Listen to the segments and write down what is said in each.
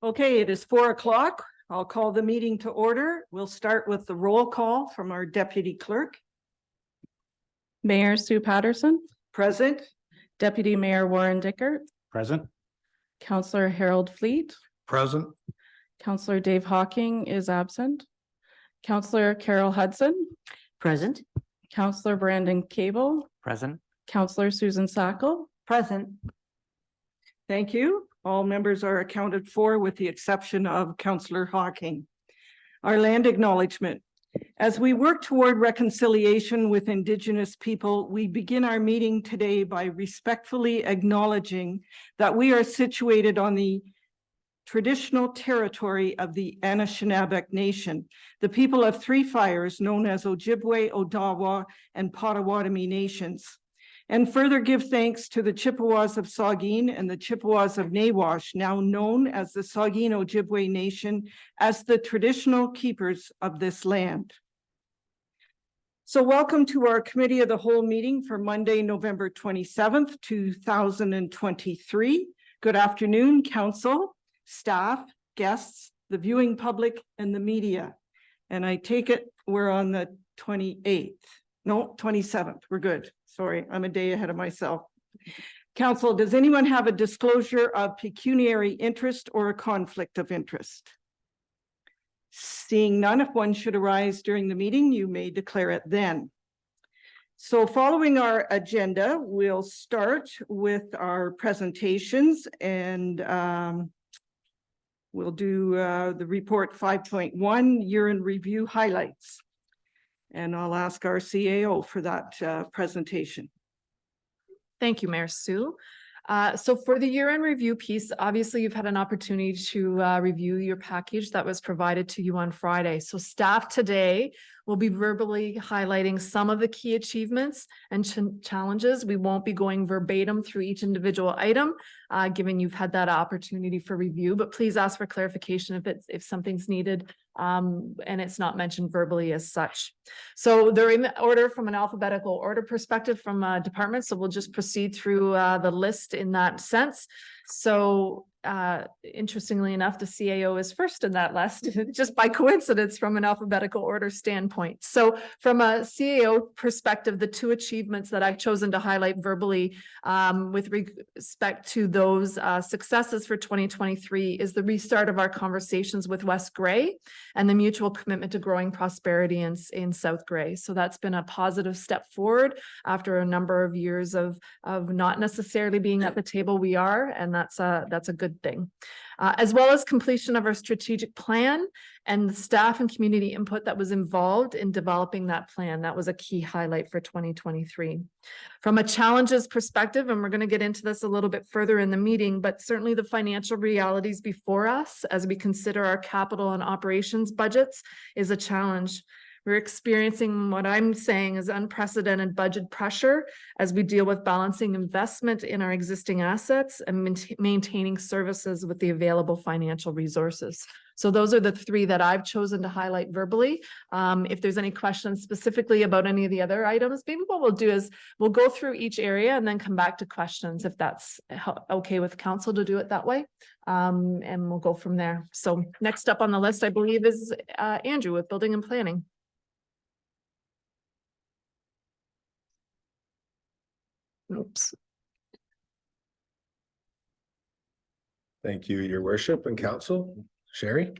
Okay, it is 4 o'clock. I'll call the meeting to order. We'll start with the roll call from our deputy clerk. Mayor Sue Patterson, Present. Deputy Mayor Warren Dickert, Present. Councillor Harold Fleet, Present. Councillor Dave Hawking is absent, Councillor Carol Hudson, Present. Councillor Brandon Cable, Present. Councillor Susan Sackle. Present. Thank you. All members are accounted for with the exception of Councillor Hawking. Our land acknowledgement. As we work toward reconciliation with Indigenous people, we begin our meeting today by respectfully acknowledging that we are situated on the traditional territory of the Anishinaabe Nation, the people of Three Fires known as Ojibwe, Odawa, and Potawatomi nations. And further give thanks to the Chippewas of Saugeen and the Chippewas of Nawash, now known as the Saugeen Ojibwe Nation, as the traditional keepers of this land. So welcome to our Committee of the Whole meeting for Monday, November 27th, 2023. Good afternoon, Council, staff, guests, the viewing public, and the media. And I take it we're on the 28th. No, 27th. We're good. Sorry, I'm a day ahead of myself. Council, does anyone have a disclosure of pecuniary interest or a conflict of interest? Seeing none, if one should arise during the meeting, you may declare it then. So following our agenda, we'll start with our presentations and we'll do the report 5.1 year in review highlights. And I'll ask our CAO for that presentation. Thank you, Mayor Sue. So for the year-end review piece, obviously you've had an opportunity to review your package that was provided to you on Friday. So staff today will be verbally highlighting some of the key achievements and challenges. We won't be going verbatim through each individual item, given you've had that opportunity for review, but please ask for clarification if something's needed and it's not mentioned verbally as such. So they're in order from an alphabetical order perspective from departments. So we'll just proceed through the list in that sense. So interestingly enough, the CAO is first in that list, just by coincidence from an alphabetical order standpoint. So from a CAO perspective, the two achievements that I've chosen to highlight verbally with respect to those successes for 2023 is the restart of our conversations with West Grey and the mutual commitment to growing prosperity in South Grey. So that's been a positive step forward after a number of years of not necessarily being at the table we are, and that's a good thing. As well as completion of our strategic plan and the staff and community input that was involved in developing that plan. That was a key highlight for 2023. From a challenges perspective, and we're going to get into this a little bit further in the meeting, but certainly the financial realities before us as we consider our capital and operations budgets is a challenge. We're experiencing what I'm saying is unprecedented budget pressure as we deal with balancing investment in our existing assets and maintaining services with the available financial resources. So those are the three that I've chosen to highlight verbally. If there's any questions specifically about any of the other items, maybe what we'll do is we'll go through each area and then come back to questions if that's okay with council to do it that way. And we'll go from there. So next up on the list, I believe, is Andrew with Building and Planning. Oops. Thank you, Your Worship and Council. Sherry.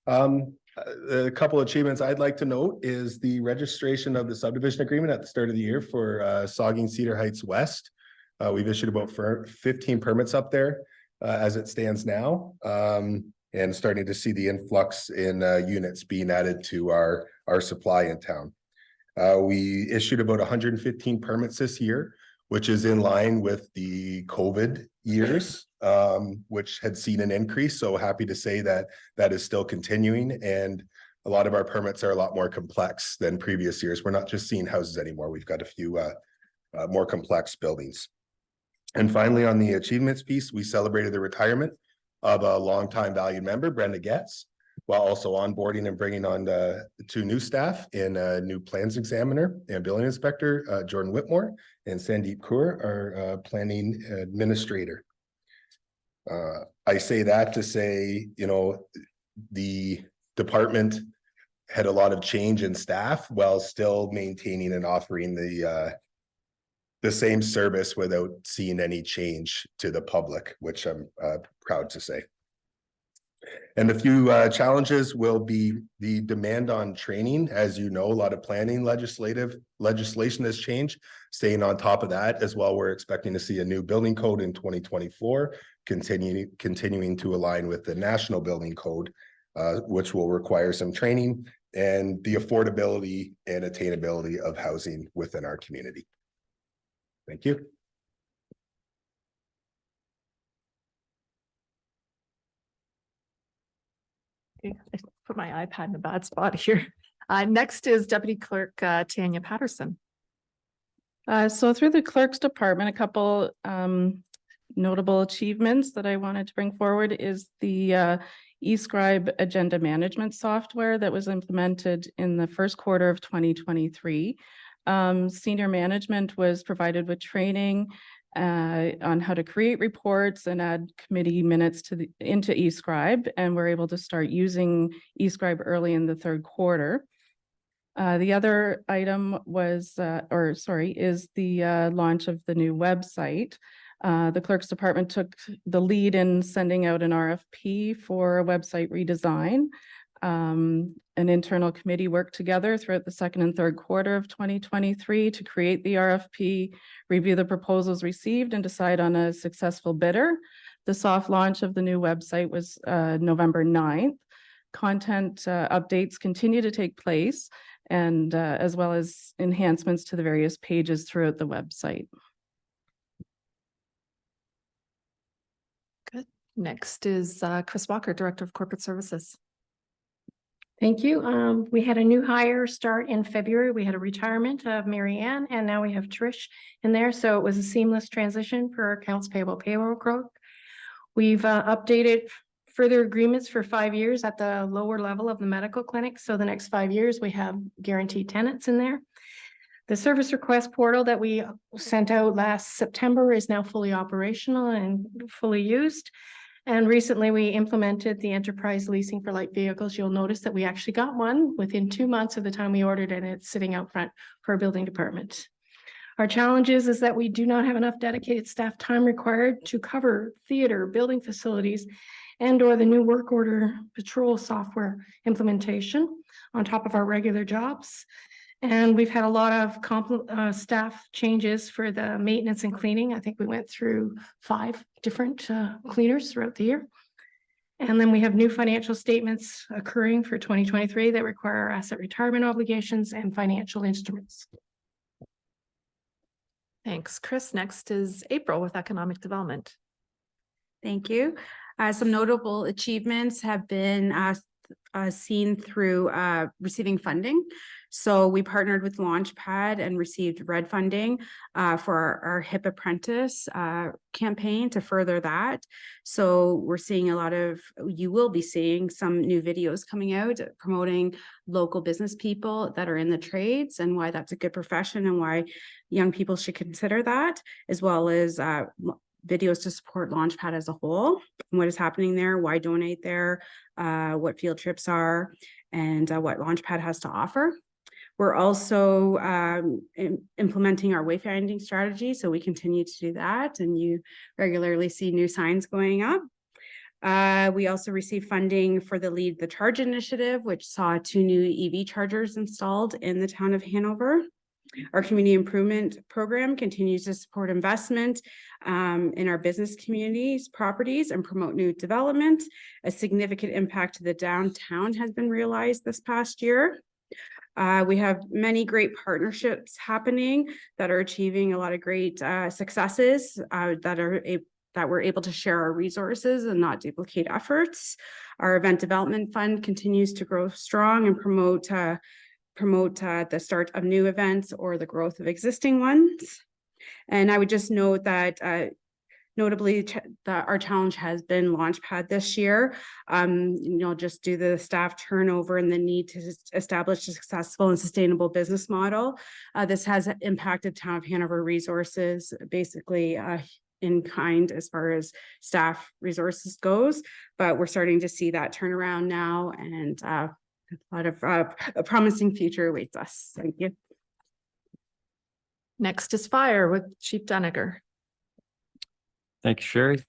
A couple achievements I'd like to note is the registration of the subdivision agreement at the start of the year for Saugeen Cedar Heights West. We've issued about 15 permits up there as it stands now, and starting to see the influx in units being added to our supply in town. We issued about 115 permits this year, which is in line with the COVID years, which had seen an increase. So happy to say that that is still continuing. And a lot of our permits are a lot more complex than previous years. We're not just seeing houses anymore. We've got a few more complex buildings. And finally, on the achievements piece, we celebrated the retirement of a longtime valued member, Brenda Getz, while also onboarding and bringing on two new staff in a new plans examiner and building inspector, Jordan Whitmore, and Sandeep Kaur, our planning administrator. I say that to say, you know, the department had a lot of change in staff while still maintaining and offering the same service without seeing any change to the public, which I'm proud to say. And a few challenges will be the demand on training. As you know, a lot of planning legislation has changed. Staying on top of that as well, we're expecting to see a new building code in 2024, continuing to align with the national building code, which will require some training and the affordability and attainability of housing within our community. Thank you. Okay, I put my iPad in a bad spot here. Next is Deputy Clerk Tanya Patterson. So through the clerk's department, a couple notable achievements that I wanted to bring forward is the eScribe agenda management software that was implemented in the first quarter of 2023. Senior management was provided with training on how to create reports and add committee minutes into eScribe, and we're able to start using eScribe early in the third quarter. The other item was, is the launch of the new website. The clerk's department took the lead in sending out an RFP for a website redesign. An internal committee worked together throughout the second and third quarter of 2023 to create the RFP, review the proposals received, and decide on a successful bidder. The soft launch of the new website was November 9th. Content updates continue to take place, and as well as enhancements to the various pages throughout the website. Good. Next is Chris Walker, Director of Corporate Services. Thank you. We had a new hire start in February. We had a retirement of Mary Ann, and now we have Trish in there. So it was a seamless transition for our accounts payable payroll clerk. We've updated further agreements for 5 years at the lower level of the medical clinic. So the next 5 years, we have guaranteed tenants in there. The service request portal that we sent out last September is now fully operational and fully used. And recently we implemented the enterprise leasing for light vehicles. You'll notice that we actually got one within 2 months of the time we ordered, and it's sitting out front for our building department. Our challenge is that we do not have enough dedicated staff time required to cover theater, building facilities, and or the new work order patrol software implementation on top of our regular jobs. And we've had a lot of staff changes for the maintenance and cleaning. I think we went through 5 different cleaners throughout the year. And then we have new financial statements occurring for 2023 that require our asset retirement obligations and financial instruments. Thanks, Chris. Next is April with Economic Development. Thank you. Some notable achievements have been seen through receiving funding. So we partnered with Launchpad and received RED funding for our HIP Apprentice campaign to further that. So we're seeing you will be seeing some new videos coming out promoting local business people that are in the trades and why that's a good profession and why young people should consider that, as well as videos to support Launchpad as a whole, and what is happening there, why donate there, what field trips are, and what Launchpad has to offer. We're also implementing our wayfinding strategy, so we continue to do that, and you regularly see new signs going up. We also received funding for the Lead the Charge initiative, which saw 2 new EV chargers installed in the town of Hanover. Our community improvement program continues to support investment in our business communities, properties, and promote new development. A significant impact to the downtown has been realized this past year. We have many great partnerships happening that are achieving a lot of great successes that we're able to share our resources and not duplicate efforts. Our event development fund continues to grow strong and promote the start of new events or the growth of existing ones. And I would just note that notably our challenge has been Launchpad this year, just due to the staff turnover and the need to establish a successful and sustainable business model. This has impacted Town of Hanover resources, basically in kind as far as staff resources goes, but we're starting to see that turnaround now, and a lot of a promising future awaits us. Thank you. Next is fire with Chief Duniger. Thank you, Sherry.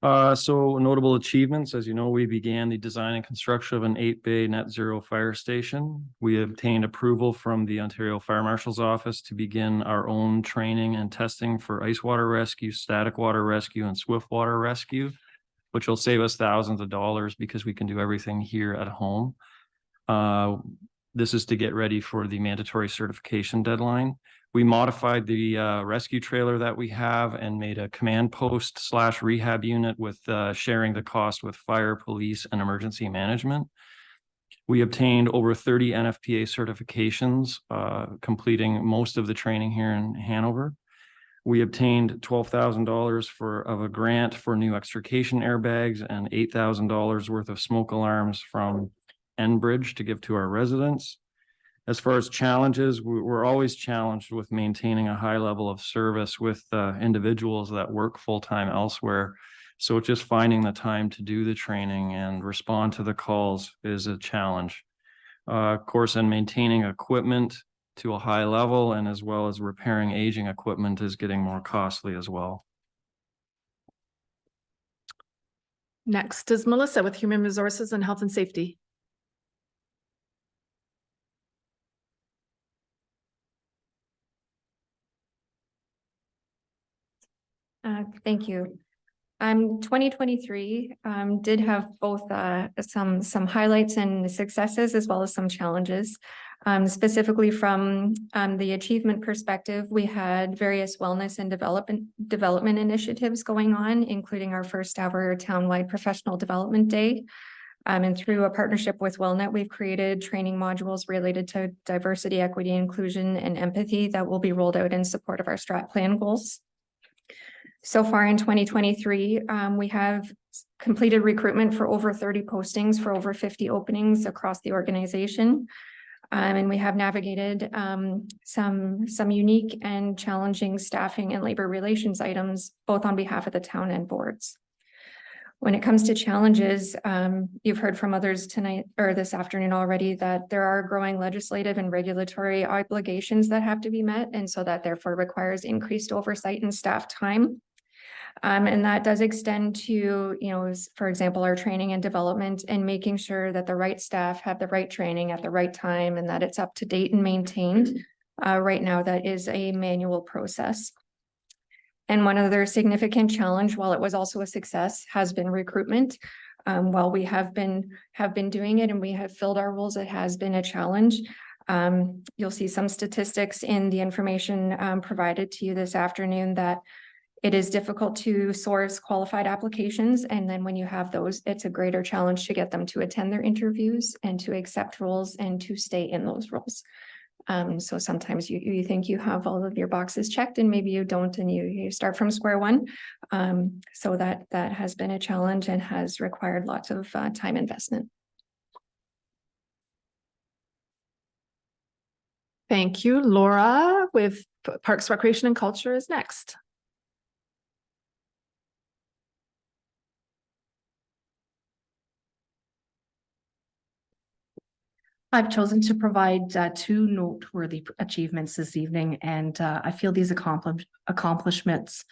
So notable achievements, as you know, we began the design and construction of an 8-bay net zero fire station. We obtained approval from the Ontario Fire Marshal's Office to begin our own training and testing for ice water rescue, static water rescue, and swift water rescue, which will save us thousands of dollars because we can do everything here at home. This is to get ready for the mandatory certification deadline. We modified the rescue trailer that we have and made a command post / rehab unit with sharing the cost with fire, police, and emergency management. We obtained over 30 NFPA certifications, completing most of the training here in Hanover. We obtained $12,000 of a grant for new extrication airbags and $8,000 worth of smoke alarms from Enbridge to give to our residents. As far as challenges, we're always challenged with maintaining a high level of service with individuals that work full-time elsewhere. So just finding the time to do the training and respond to the calls is a challenge. Of course, and maintaining equipment to a high level, and as well as repairing aging equipment, is getting more costly as well. Next is Melissa with Human Resources and Health and Safety. Thank you. 2023 did have both some highlights and successes as well as some challenges. Specifically from the achievement perspective, we had various wellness and development initiatives going on, including our first ever townwide professional development day. And through a partnership with WellNet, we've created training modules related to diversity, equity, inclusion, and empathy that will be rolled out in support of our strat plan goals. So far in 2023, we have completed recruitment for over 30 postings for over 50 openings across the organization. And we have navigated some unique and challenging staffing and labor relations items, both on behalf of the town and boards. When it comes to challenges, you've heard from others tonight or this afternoon already that there are growing legislative and regulatory obligations that have to be met, and so that therefore requires increased oversight and staff time. And that does extend to, for example, our training and development and making sure that the right staff have the right training at the right time and that it's up to date and maintained. Right now, that is a manual process. And one other significant challenge, while it was also a success, has been recruitment. While we have been doing it and we have filled our roles, it has been a challenge. You'll see some statistics in the information provided to you this afternoon that it is difficult to source qualified applications. And then when you have those, it's a greater challenge to get them to attend their interviews and to accept roles and to stay in those roles. So sometimes you think you have all of your boxes checked and maybe you don't, and you start from square one. So that has been a challenge and has required lots of time investment. Thank you. Laura with Parks, Recreation and Culture is next. I've chosen to provide two noteworthy achievements this evening, and I feel these accomplishments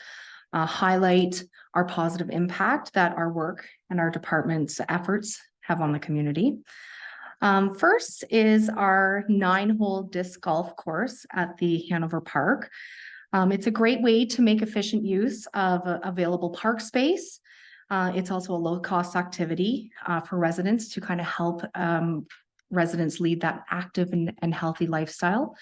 highlight our positive impact that our work and our department's efforts have on the community. First is our 9-hole disc golf course at the Hanover Park. It's a great way to make efficient use of available park space. It's also a low-cost activity for residents to kind of help residents lead that active and healthy lifestyle.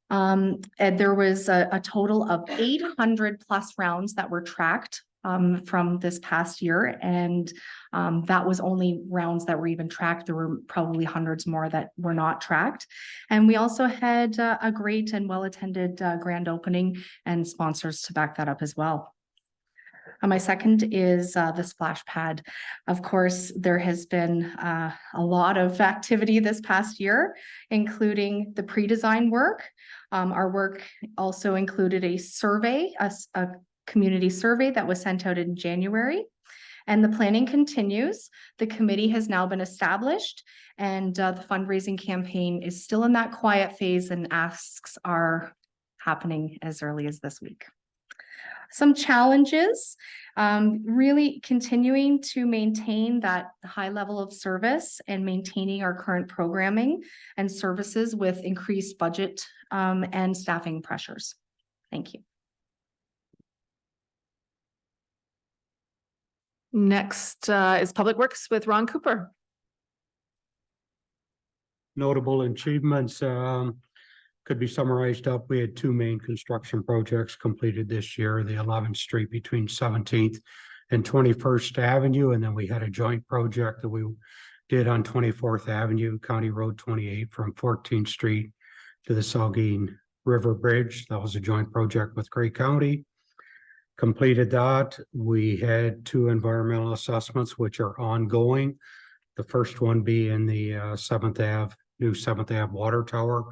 And there was a total of 800 plus rounds that were tracked from this past year. And that was only rounds that were even tracked. There were probably hundreds more that were not tracked. And we also had a great and well-attended grand opening and sponsors to back that up as well. My second is the splash pad. Of course, there has been a lot of activity this past year, including the pre-design work. Our work also included a survey, a community survey that was sent out in January. And the planning continues. The committee has now been established and the fundraising campaign is still in that quiet phase and asks are happening as early as this week. Some challenges, really continuing to maintain that high level of service and maintaining our current programming and services with increased budget and staffing pressures. Thank you. Next is Public Works with Ron Cooper. Notable achievements could be summarized up. We had two main construction projects completed this year, the 11th Street between 17th and 21st Avenue. And then we had a joint project that we did on 24th Avenue, County Road 28 from 14th Street to the Saugeen River Bridge. That was a joint project with Grey County. Completed that. We had two environmental assessments, which are ongoing. The first one being the 7th Ave, new 7th Ave water tower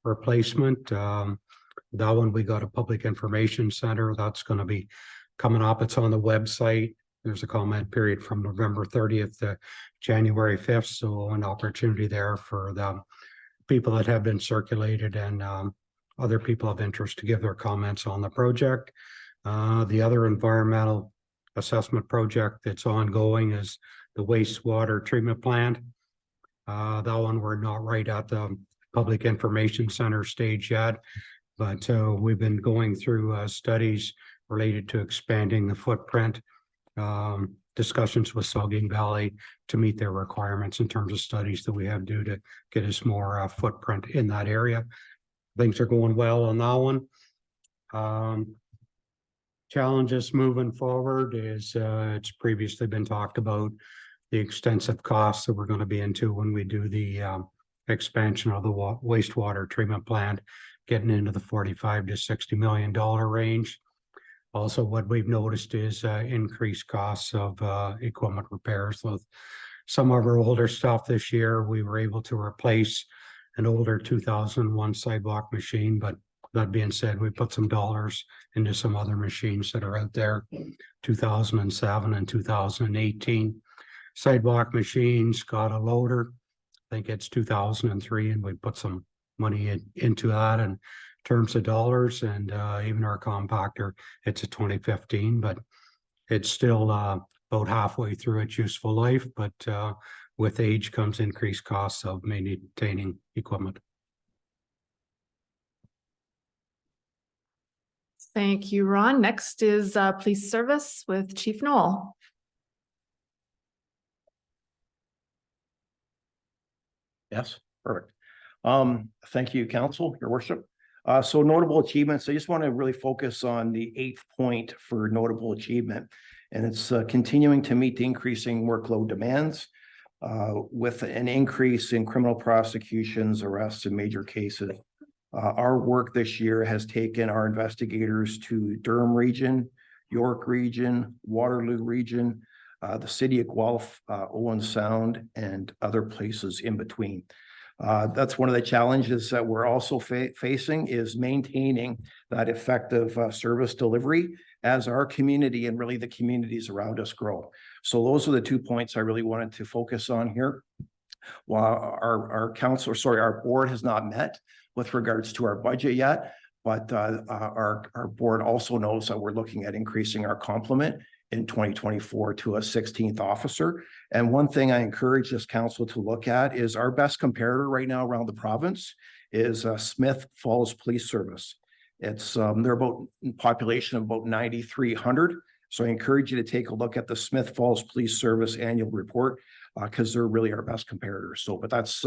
replacement. That one, we got a public information center that's going to be coming up. It's on the website. There's a comment period from November 30th to January 5th. So an opportunity there for the people that have been circulated and other people of interest to give their comments on the project. The other environmental assessment project that's ongoing is the wastewater treatment plant. That one, we're not right at the public information center stage yet, but we've been going through studies related to expanding the footprint, discussions with Saugeen Valley to meet their requirements in terms of studies that we have due to get us more footprint in that area. Things are going well on that one. Challenges moving forward is it's previously been talked about the extensive costs that we're going to be into when we do the expansion of the wastewater treatment plant, getting into the $45 to $60 million range. Also, what we've noticed is increased costs of equipment repairs. With some of our older stuff this year, we were able to replace an older 2001 sidewalk machine, but that being said, we put some dollars into some other machines that are out there, 2007 and 2018. Sidewalk machines got a loader, I think it's 2003, and we put some money into that in terms of dollars, and even our compactor, it's a 2015, but it's still about halfway through its useful life, but with age comes increased costs of maintaining equipment. Thank you, Ron. Next is Police Service with Chief Noel. Yes, perfect. Thank you, Council, Your Worship. So notable achievements, I just want to really focus on the 8th point for notable achievement. And it's continuing to meet the increasing workload demands with an increase in criminal prosecutions, arrests, and major cases. Our work this year has taken our investigators to Durham region, York region, Waterloo region, the city of Guelph, Owen Sound, and other places in between. That's one of the challenges that we're also facing is maintaining that effective service delivery as our community and really the communities around us grow. So those are the 2 points I really wanted to focus on here. While our board has not met with regards to our budget yet, but our board also knows that we're looking at increasing our complement in 2024 to a 16th officer. And one thing I encourage this council to look at is our best comparator right now around the province is Smith Falls Police Service. It's they're about population of about 9,300. So I encourage you to take a look at the Smith Falls Police Service annual report because they're really our best comparators. So, but that's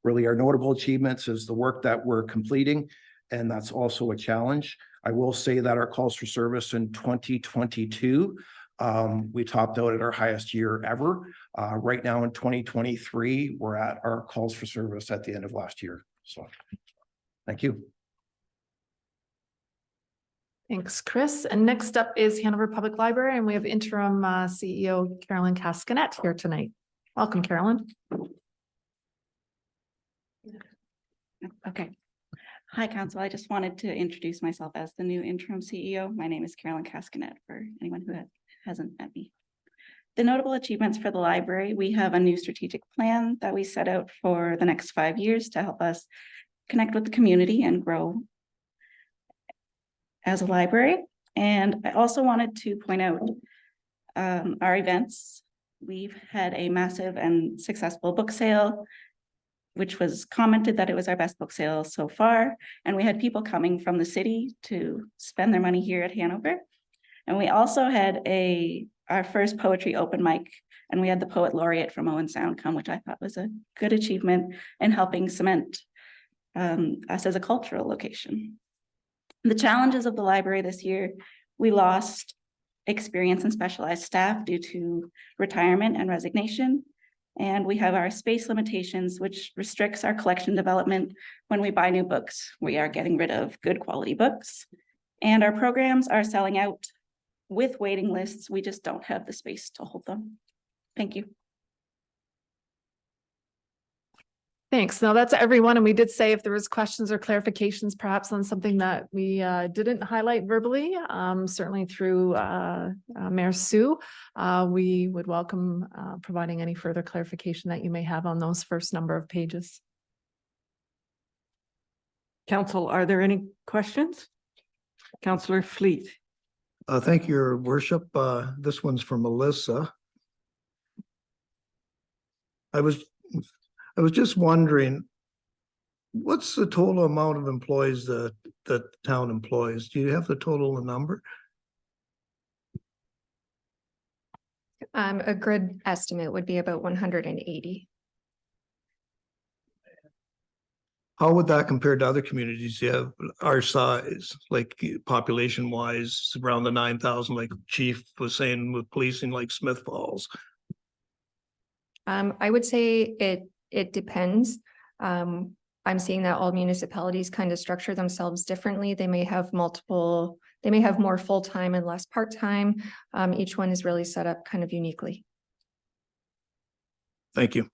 really our notable achievements is the work that we're completing. And that's also a challenge. I will say that our calls for service in 2022, we topped out at our highest year ever. Right now in 2023, we're at our calls for service at the end of last year. So thank you. Thanks, Chris. And next up is Hanover Public Library, and we have interim CEO Carolyn Cascanet here tonight. Welcome, Carolyn. Okay. Hi, Council. I just wanted to introduce myself as the new interim CEO. My name is Carolyn Cascanet for anyone who hasn't met me. The notable achievements for the library, we have a new strategic plan that we set out for the next 5 years to help us connect with the community and grow as a library. And I also wanted to point out our events. We've had a massive and successful book sale, which was commented that it was our best book sale so far. And we had people coming from the city to spend their money here at Hanover. And we also had our first poetry open mic, and we had the poet laureate from Owen Sound come, which I thought was a good achievement in helping cement us as a cultural location. The challenges of the library this year, we lost experienced and specialized staff due to retirement and resignation. And we have our space limitations, which restricts our collection development. When we buy new books, we are getting rid of good quality books. And our programs are selling out with waiting lists. We just don't have the space to hold them. Thank you. Thanks. Now that's everyone. And we did say if there was questions or clarifications, perhaps on something that we didn't highlight verbally, certainly through Mayor Sue, we would welcome providing any further clarification that you may have on those first number of pages. Council, are there any questions? Councillor Fleet. Thank you, Your Worship. This one's from Melissa. I was just wondering, what's the total amount of employees that the town employs? Do you have the total number? A good estimate would be about 180. How would that compare to other communities you have our size, like population wise, around the 9,000, like Chief was saying with policing like Smith Falls? I would say it depends. I'm seeing that all municipalities kind of structure themselves differently. They may have more full-time and less part-time. Each one is really set up kind of uniquely. Thank you.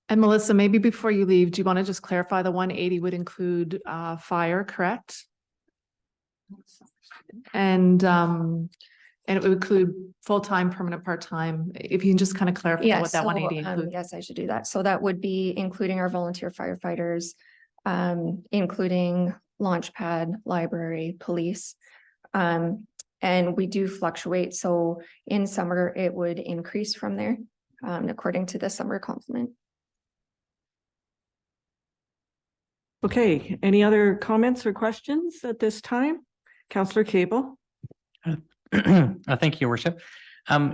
And Melissa, maybe before you leave, do you want to just clarify the 180 would include fire, correct? And it would include full-time, permanent, part-time. If you can just kind of clarify what that 180 includes. Yes, I should do that. So that would be including our volunteer firefighters, including Launchpad, library, police. And we do fluctuate. So in summer, it would increase from there, according to the summer complement. Okay, any other comments or questions at this time? Councillor Cable. Thank you, Your Worship.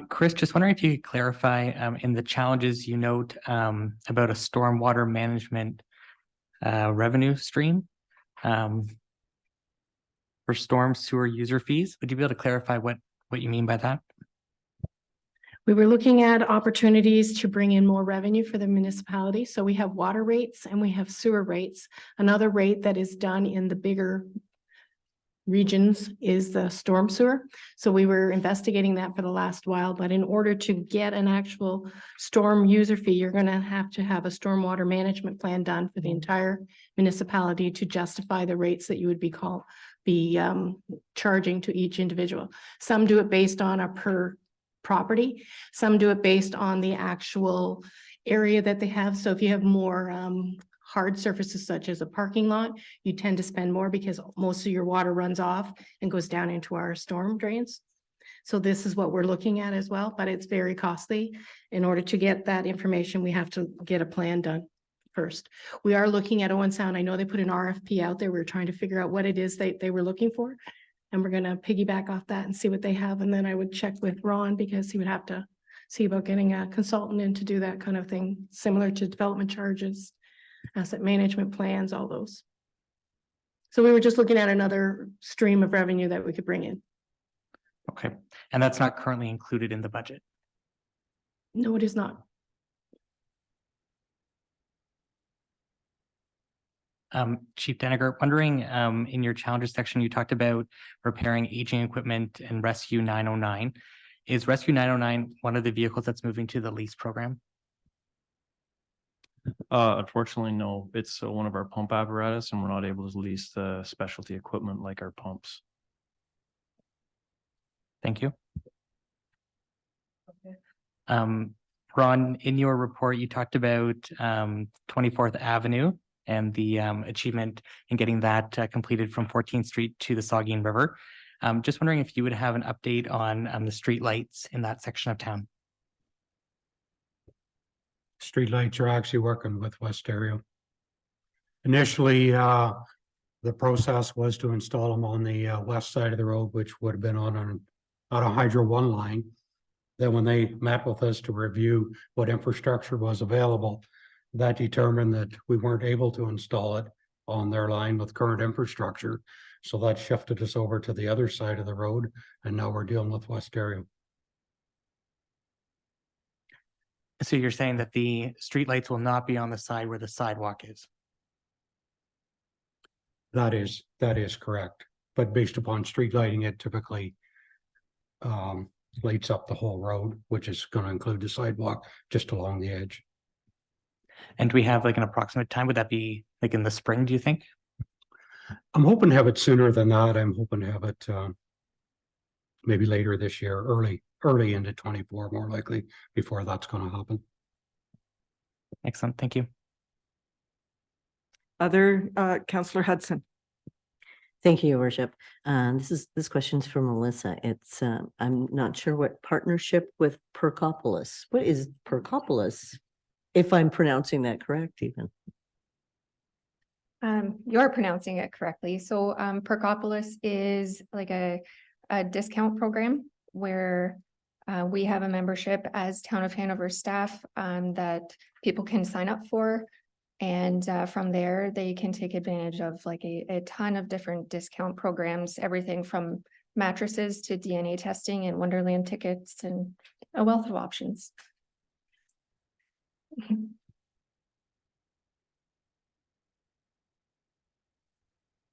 Chris, just wondering if you could clarify in the challenges you note about a stormwater management revenue stream for storm sewer user fees. Would you be able to clarify what you mean by that? We were looking at opportunities to bring in more revenue for the municipality. So we have water rates and we have sewer rates. Another rate that is done in the bigger regions is the storm sewer. So we were investigating that for the last while, but in order to get an actual storm user fee, you're going to have a stormwater management plan done for the entire municipality to justify the rates that you would be charging to each individual. Some do it based on a per property. Some do it based on the actual area that they have. So if you have more hard surfaces such as a parking lot, you tend to spend more because most of your water runs off and goes down into our storm drains. So this is what we're looking at as well, but it's very costly. In order to get that information, we have to get a plan done first. We are looking at Owen Sound. I know they put an RFP out there. We're trying to figure out what it is they were looking for. And we're going to piggyback off that and see what they have. And then I would check with Ron because he would have to see about getting a consultant in to do that kind of thing, similar to development charges, asset management plans, all those. So we were just looking at another stream of revenue that we could bring in. Okay, and that's not currently included in the budget? No, it is not. Chief Deniger, wondering in your challenges section, you talked about repairing aging equipment and Rescue 909. Is Rescue 909 one of the vehicles that's moving to the lease program? Unfortunately, no, it's one of our pump apparatus and we're not able to lease the specialty equipment like our pumps. Thank you. Ron, in your report, you talked about 24th Avenue and the achievement in getting that completed from 14th Street to the Saugeen River. Just wondering if you would have an update on the street lights in that section of town. Streetlights are actually working with Westario. Initially, the process was to install them on the west side of the road, which would have been on a Hydro One line. Then when they met with us to review what infrastructure was available, that determined that we weren't able to install it on their line with current infrastructure. So that shifted us over to the other side of the road, and now we're dealing with Westario. So you're saying that the streetlights will not be on the side where the sidewalk is? That is correct, but based upon street lighting, it typically lights up the whole road, which is going to include the sidewalk just along the edge. And do we have like an approximate time? Would that be like in the spring, do you think? I'm hoping to have it sooner than that. I'm hoping to have it maybe later this year, early into 24, more likely, before that's going to happen. Excellent, thank you. Other, Councillor Hudson. Thank you, Your Worship. This question's for Melissa. It's I'm not sure what partnership with Percopolis. What is Percopolis? If I'm pronouncing that correct, even. You're pronouncing it correctly. So Percopolis is like a discount program where we have a membership as Town of Hanover staff that people can sign up for. And from there, they can take advantage of like a ton of different discount programs, everything from mattresses to DNA testing and Wonderland tickets and a wealth of options.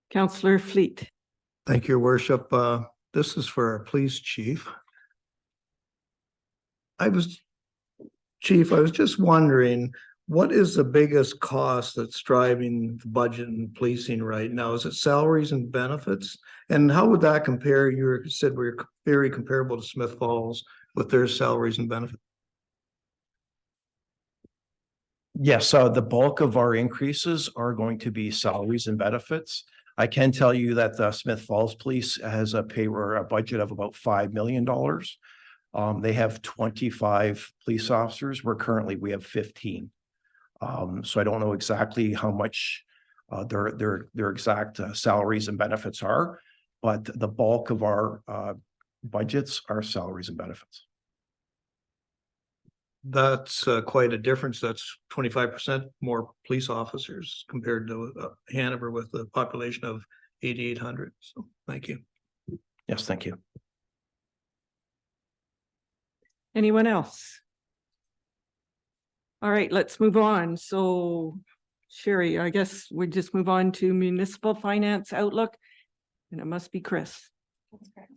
Councillor Fleet. Thank you, Your Worship. This is for our police chief. Chief, I was just wondering, what is the biggest cost that's driving the budget in policing right now? Is it salaries and benefits? And how would that compare? You said we're very comparable to Smith Falls with their salaries and benefits. Yes, the bulk of our increases are going to be salaries and benefits. I can tell you that the Smith Falls Police has a budget of about $5 million. They have 25 police officers. We have 15. So I don't know exactly how much their exact salaries and benefits are, but the bulk of our budgets are salaries and benefits. That's quite a difference. That's 25% more police officers compared to Hanover with a population of 8,800. So thank you. Yes, thank you. Anyone else? All right, let's move on. So Sherry, I guess we just move on to municipal finance outlook, and it must be Chris. That's correct.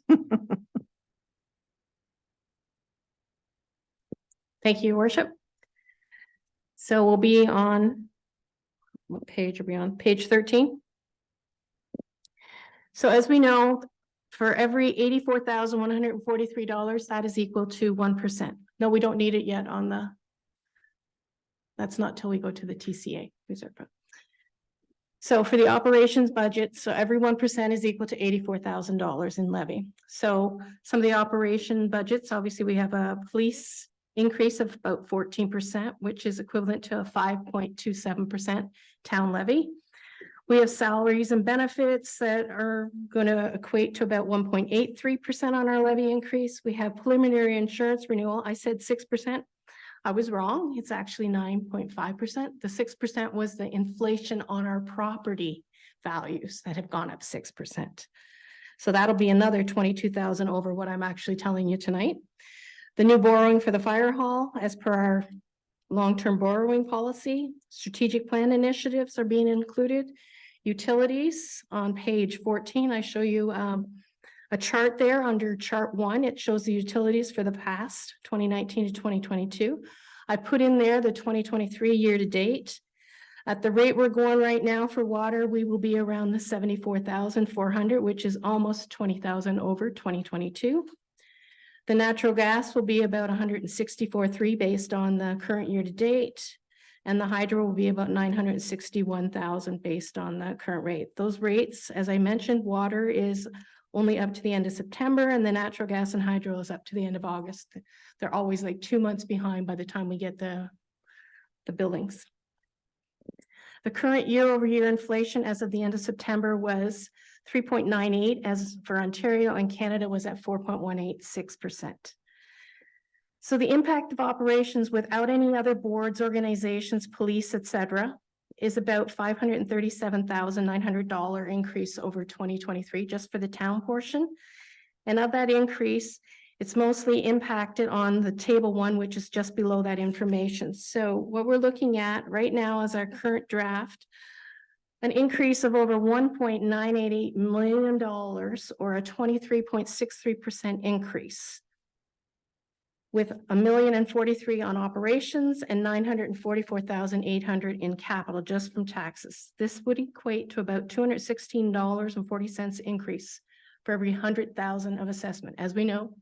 Thank you, Your Worship. So we'll be on, what page are we on? Page 13. So as we know, for every $84,143, that is equal to 1%. No, we don't need it yet on the, that's not till we go to the TCA reserve. So for the operations budget, so every 1% is equal to $84,000 in levy. So some of the operation budgets, obviously we have a police increase of about 14%, which is equivalent to a 5.27% town levy. We have salaries and benefits that are going to equate to about 1.83% on our levy increase. We have preliminary insurance renewal. I said 6%. I was wrong. It's actually 9.5%. The 6% was the inflation on our property values that have gone up 6%. So that'll be another 22,000 over what I'm actually telling you tonight. The new borrowing for the fire hall, as per our long-term borrowing policy, strategic plan initiatives are being included. Utilities on page 14, I show you a chart there under chart 1. It shows the utilities for the past 2019 to 2022. I put in there the 2023 year to date. At the rate we're going right now for water, we will be around the 74,400, which is almost 20,000 over 2022. The natural gas will be about 164.3 based on the current year to date. And the hydro will be about 961,000 based on the current rate. Those rates, as I mentioned, water is only up to the end of September, and the natural gas and hydro is up to the end of August. They're always like 2 months behind by the time we get the billings. The current year-over-year inflation as of the end of September was 3.98, as for Ontario and Canada was at 4.186%. So the impact of operations without any other boards, organizations, police, etc., is about $537,900 increase over 2023 just for the town portion. And of that increase, it's mostly impacted on the table 1, which is just below that information. So what we're looking at right now is our current draft, an increase of over $1.988 million or a 23.63% increase, with $1,043,000 on operations and $944,800 in capital just from taxes. This would equate to about $216.40 increase for every 100,000 of assessment. As we know,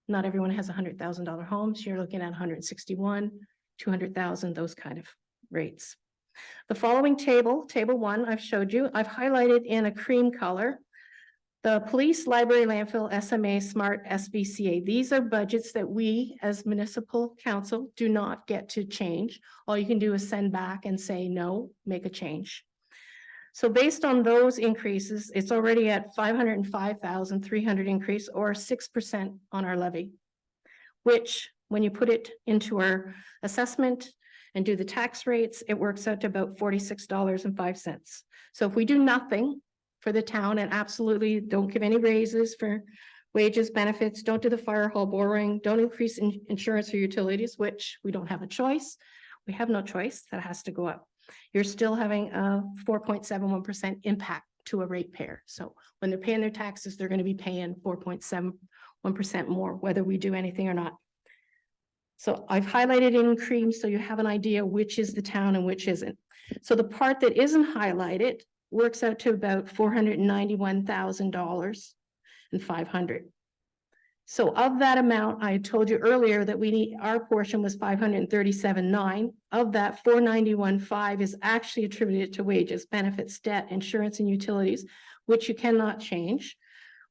not everyone has $100,000 homes. You're looking at 161, 200,000, those kind of rates. The following table, table 1, I've showed you. I've highlighted in a cream color the police, library, landfill, SMA, SMART, SVCA. These are budgets that we as municipal council do not get to change. All you can do is send back and say, no, make a change. So based on those increases, it's already at 505,300 increase or 6% on our levy, which when you put it into our assessment and do the tax rates, it works out to about $46.05. So if we do nothing for the town and absolutely don't give any raises for wages, benefits, don't do the fire hall borrowing, don't increase insurance or utilities, which we don't have a choice. We have no choice, that has to go up. You're still having a 4.71% impact to a ratepayer. So when they're paying their taxes, they're going to be paying 4.71% more, whether we do anything or not. So I've highlighted in cream so you have an idea which is the town and which isn't. So the part that isn't highlighted works out to about $491,500. So of that amount, I told you earlier that we need, our portion was $537,900. Of that, $491,500 is actually attributed to wages, benefits, debt, insurance, and utilities, which you cannot change,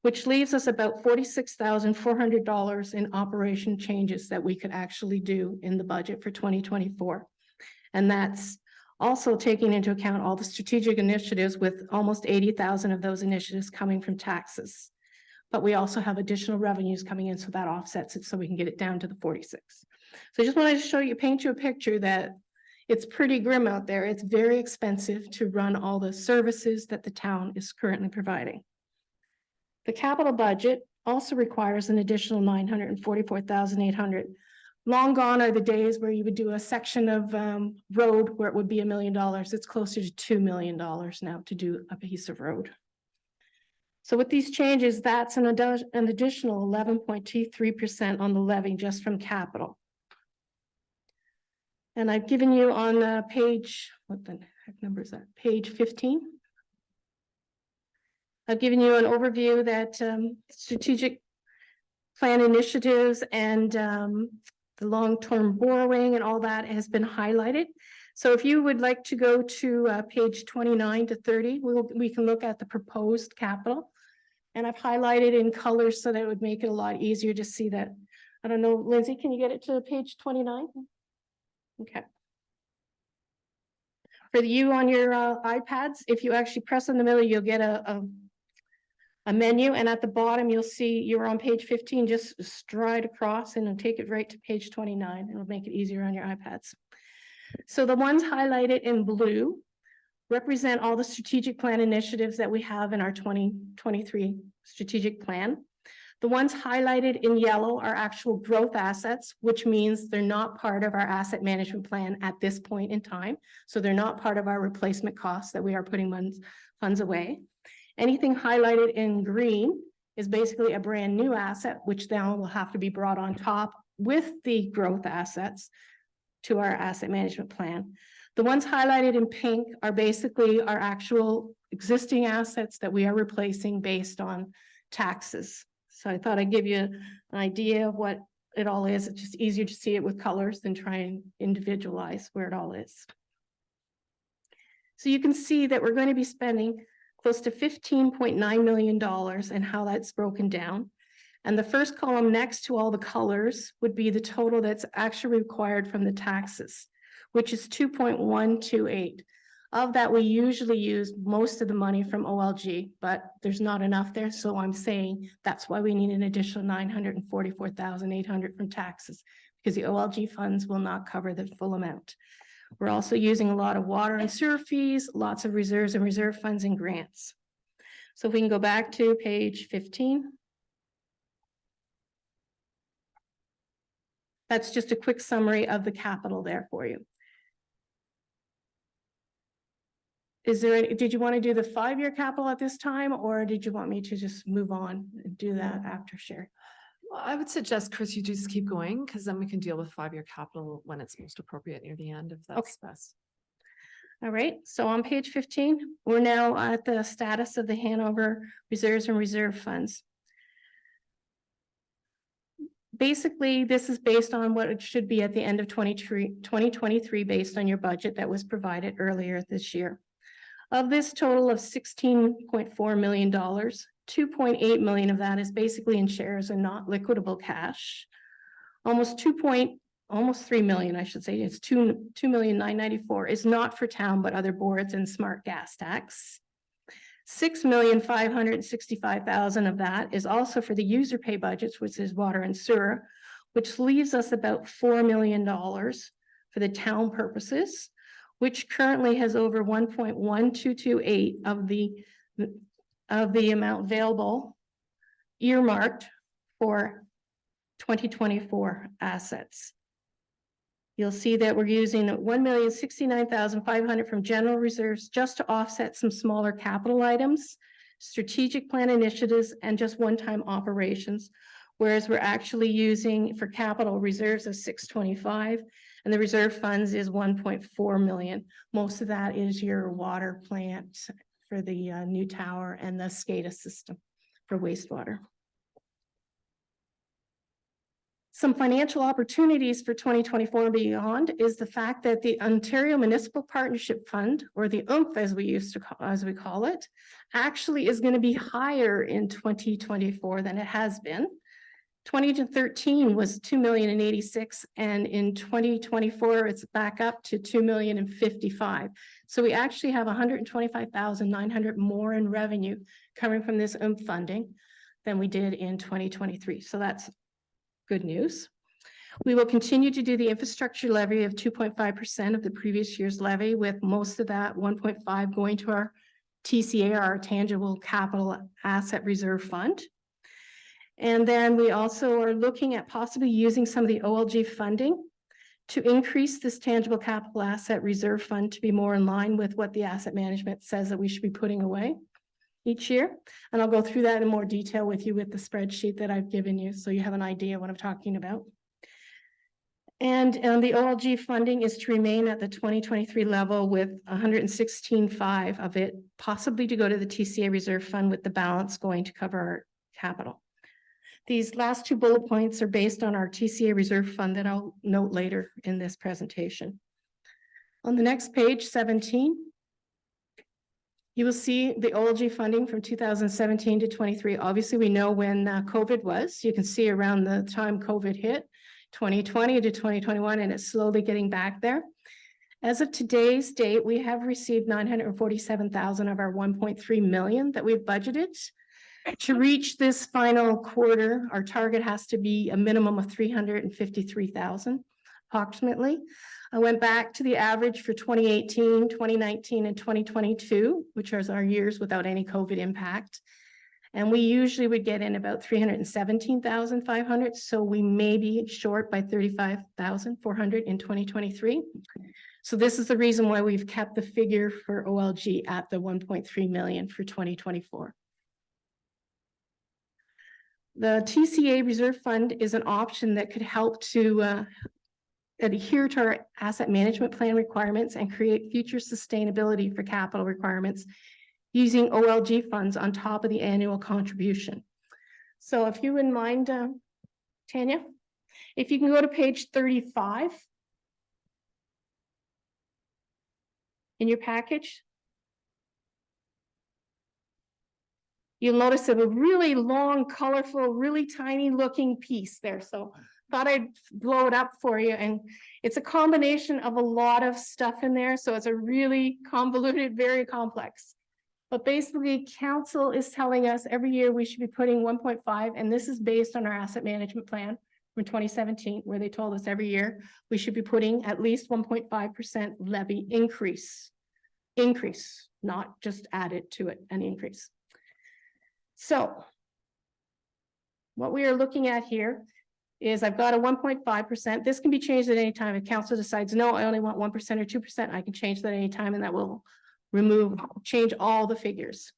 which leaves us about $46,400 in operation changes that we could actually do in the budget for 2024. And that's also taking into account all the strategic initiatives, with almost 80,000 of those initiatives coming from taxes. But we also have additional revenues coming in, so that offsets it, so we can get it down to the 46. So I just wanted to show you, paint you a picture that it's pretty grim out there. It's very expensive to run all the services that the town is currently providing. The capital budget also requires an additional $944,800. Long gone are the days where you would do a section of road where it would be $1 million. It's closer to $2 million now to do a piece of road. So with these changes, that's an additional 11.23% on the levy just from capital. And I've given you on page, what the heck number is that? Page 15. I've given you an overview that strategic plan initiatives and the long-term borrowing and all that has been highlighted. So if you would like to go to page 29 to 30, we can look at the proposed capital. And I've highlighted in colors so that it would make it a lot easier to see that. I don't know, Lindsay, can you get it to page 29? Okay. For you on your iPads, if you actually press in the middle, you'll get a menu, and at the bottom, you'll see you're on page 15, just stride across and take it right to page 29. It'll make it easier on your iPads. So the ones highlighted in blue represent all the strategic plan initiatives that we have in our 2023 strategic plan. The ones highlighted in yellow are actual growth assets, which means they're not part of our asset management plan at this point in time. So they're not part of our replacement costs that we are putting funds away. Anything highlighted in green is basically a brand new asset, which now will have to be brought on top with the growth assets to our asset management plan. The ones highlighted in pink are basically our actual existing assets that we are replacing based on taxes. So I thought I'd give you an idea of what it all is. It's just easier to see it with colors than try and individualize where it all is. So you can see that we're going to be spending close to $15.9 million and how that's broken down. And the first column next to all the colors would be the total that's actually required from the taxes, which is 2.128. Of that, we usually use most of the money from OLG, but there's not enough there. So I'm saying that's why we need an additional $944,800 from taxes, because the OLG funds will not cover the full amount. We're also using a lot of water and sewer fees, lots of reserves and reserve funds and grants. So if we can go back to page 15. That's just a quick summary of the capital there for you. Is there any, did you want to do the 5-year capital at this time, or did you want me to just move on and do that after Sherry? Well, I would suggest, Chris, you just keep going, because then we can deal with 5-year capital when it's most appropriate near the end, if that's best. All right, so on page 15, we're now at the status of the Hanover reserves and reserve funds. Basically, this is based on what it should be at the end of 2023 based on your budget that was provided earlier this year. Of this total of $16.4 million, $2.8 million of that is basically in shares and not liquidable cash. Almost 3 million, I should say, it's 2,994,000 is not for town, but other boards and smart gas tax. 6,565,000 of that is also for the user pay budgets, which is water and sewer, which leaves us about $4 million for the town purposes, which currently has over 1.1228 of the amount available earmarked for 2024 assets. You'll see that we're using 1,069,500 from general reserves just to offset some smaller capital items, strategic plan initiatives, and just one-time operations. Whereas we're actually using for capital reserves of 625, and the reserve funds is 1.4 million. Most of that is your water plant for the new tower and the SCADA system for wastewater. Some financial opportunities for 2024 and beyond is the fact that the Ontario Municipal Partnership Fund, or the OOMP as we call it, actually is going to be higher in 2024 than it has been. 2013 was 2,086,000, and in 2024 it's back up to 2,055,000. So we actually have 125,900 more in revenue coming from this OOMP funding than we did in 2023. So that's good news. We will continue to do the infrastructure levy of 2.5% of the previous year's levy, with most of that 1.5 going to our TCA, our tangible capital asset reserve fund. And then we also are looking at possibly using some of the OLG funding to increase this tangible capital asset reserve fund to be more in line with what the asset management says that we should be putting away each year. And I'll go through that in more detail with you with the spreadsheet that I've given you, so you have an idea what I'm talking about. And the OLG funding is to remain at the 2023 level, with 116.5 of it possibly to go to the TCA reserve fund, with the balance going to cover our capital. These last two bullet points are based on our TCA reserve fund that I'll note later in this presentation. On the next page, 17, you will see the OLG funding from 2017 to 23. Obviously, we know when COVID was. You can see around the time COVID hit, 2020 to 2021, and it's slowly getting back there. As of today's date, we have received 947,000 of our 1.3 million that we've budgeted. To reach this final quarter, our target has to be a minimum of 353,000 approximately. I went back to the average for 2018, 2019, and 2022, which are our years without any COVID impact. And we usually would get in about 317,500. So we may be short by 35,400 in 2023. So this is the reason why we've kept the figure for OLG at the 1.3 million for 2024. The TCA reserve fund is an option that could help to adhere to our asset management plan requirements and create future sustainability for capital requirements using OLG funds on top of the annual contribution. So if you wouldn't mind, Tanya, if you can go to page 35 in your package. You'll notice a really long, colorful, really tiny looking piece there. So thought I'd blow it up for you. And it's a combination of a lot of stuff in there. So it's a really convoluted, very complex. But basically, council is telling us every year we should be putting 1.5, and this is based on our asset management plan from 2017, where they told us every year we should be putting at least 1.5% levy increase, not just added to it, an increase. So what we are looking at here is I've got a 1.5%. This can be changed at any time. If council decides, no, I only want 1% or 2%, I can change that at any time, and that will change all the figures.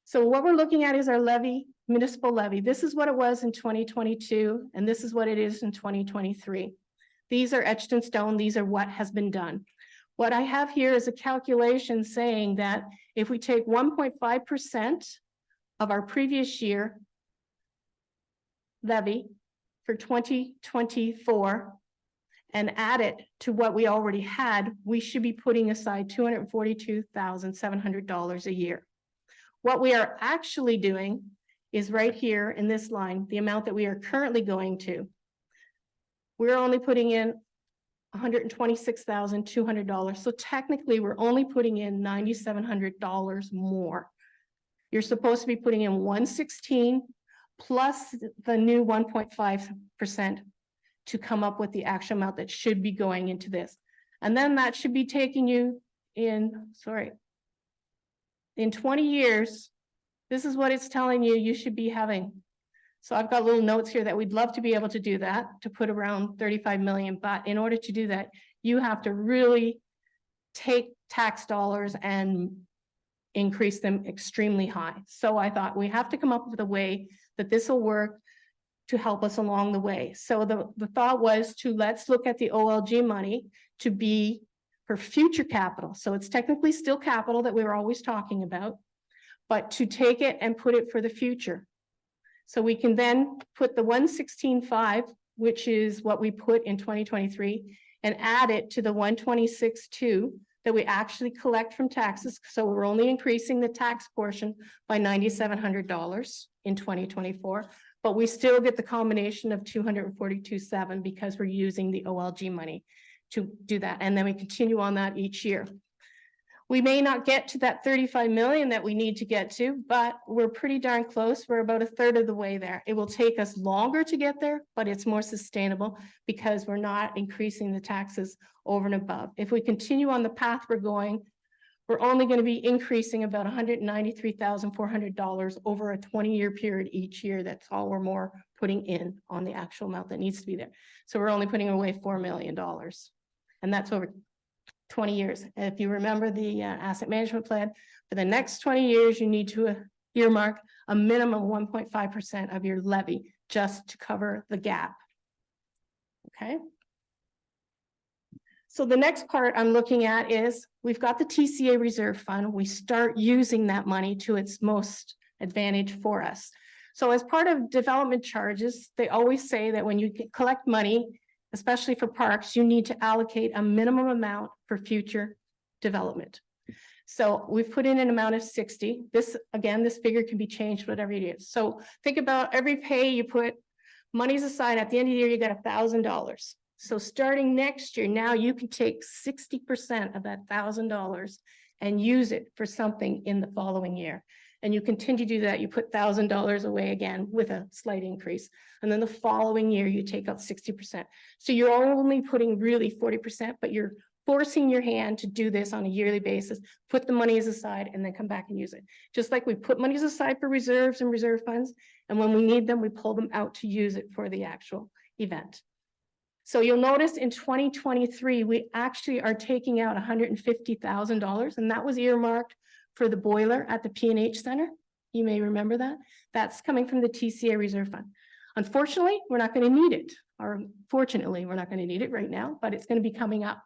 So what we're looking at is our levy, municipal levy. This is what it was in 2022, and this is what it is in 2023. These are etched in stone. These are what has been done. What I have here is a calculation saying that if we take 1.5% of our previous year levy for 2024 and add it to what we already had, we should be putting aside $242,700 a year. What we are actually doing is right here in this line, the amount that we are currently going to. We're only putting in $126,200. So technically, we're only putting in $9,700 more. You're supposed to be putting in 116 plus the new 1.5% to come up with the actual amount that should be going into this. And then that should be taking you in 20 years, this is what it's telling you you should be having. So I've got little notes here that we'd love to be able to do that, to put around 35 million. But in order to do that, you have to really take tax dollars and increase them extremely high. So I thought we have to come up with a way that this will work to help us along the way. So the thought was to let's look at the OLG money to be for future capital. So it's technically still capital that we were always talking about, but to take it and put it for the future. So we can then put the 116.5, which is what we put in 2023, and add it to the 126.2 that we actually collect from taxes. So we're only increasing the tax portion by $9,700 in 2024. But we still get the combination of 242.7 because we're using the OLG money to do that. And then we continue on that each year. We may not get to that 35 million that we need to get to, but we're pretty darn close. We're about a third of the way there. It will take us longer to get there, but it's more sustainable because we're not increasing the taxes over and above. If we continue on the path we're going, we're only going to be increasing about $193,400 over a 20-year period each year. That's all we're more putting in on the actual amount that needs to be there. So we're only putting away $4 million. And that's over 20 years. And if you remember the asset management plan, for the next 20 years, you need to earmark a minimum 1.5% of your levy just to cover the gap. Okay. So the next part I'm looking at is we've got the TCA reserve fund. We start using that money to its most advantage for us. So as part of development charges, they always say that when you collect money, especially for parks, you need to allocate a minimum amount for future development. So we've put in an amount of 60. This, again, this figure can be changed, whatever it is. So think about every pay you put monies aside, at the end of the year, you got $1,000. So starting next year, now you can take 60% of that $1,000 and use it for something in the following year. And you continue to do that. You put $1,000 away again with a slight increase. And then the following year, you take out 60%. So you're only putting really 40%, but you're forcing your hand to do this on a yearly basis, put the monies aside and then come back and use it. Just like we put monies aside for reserves and reserve funds. And when we need them, we pull them out to use it for the actual event. So you'll notice in 2023, we actually are taking out $150,000, and that was earmarked for the boiler at the P&H Center. You may remember that. That's coming from the TCA Reserve Fund. Unfortunately, we're not going to need it, or fortunately, we're not going to need it right now, but it's going to be coming up.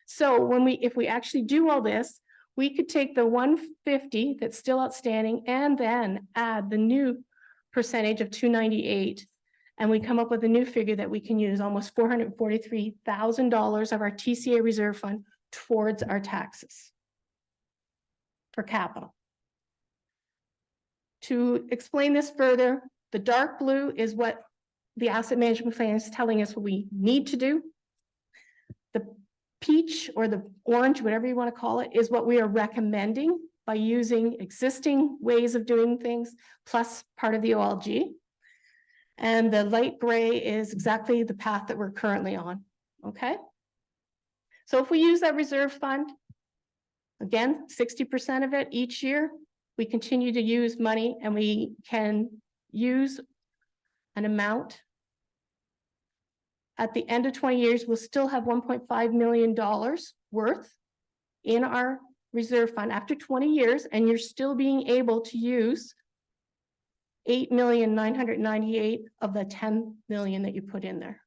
So if we actually do all this, we could take the 150 that's still outstanding and then add the new percentage of 298. And we come up with a new figure that we can use almost $443,000 of our TCA reserve fund towards our taxes for capital. To explain this further, the dark blue is what the asset management plan is telling us what we need to do. The peach or the orange, whatever you want to call it, is what we are recommending by using existing ways of doing things, plus part of the OLG. And the light gray is exactly the path that we're currently on, okay? So if we use that reserve fund, again, 60% of it each year, we continue to use money and we can use an amount. At the end of 20 years, we'll still have $1.5 million worth in our reserve fund after 20 years, and you're still being able to use 8,998,000 of the 10 million that you put in there.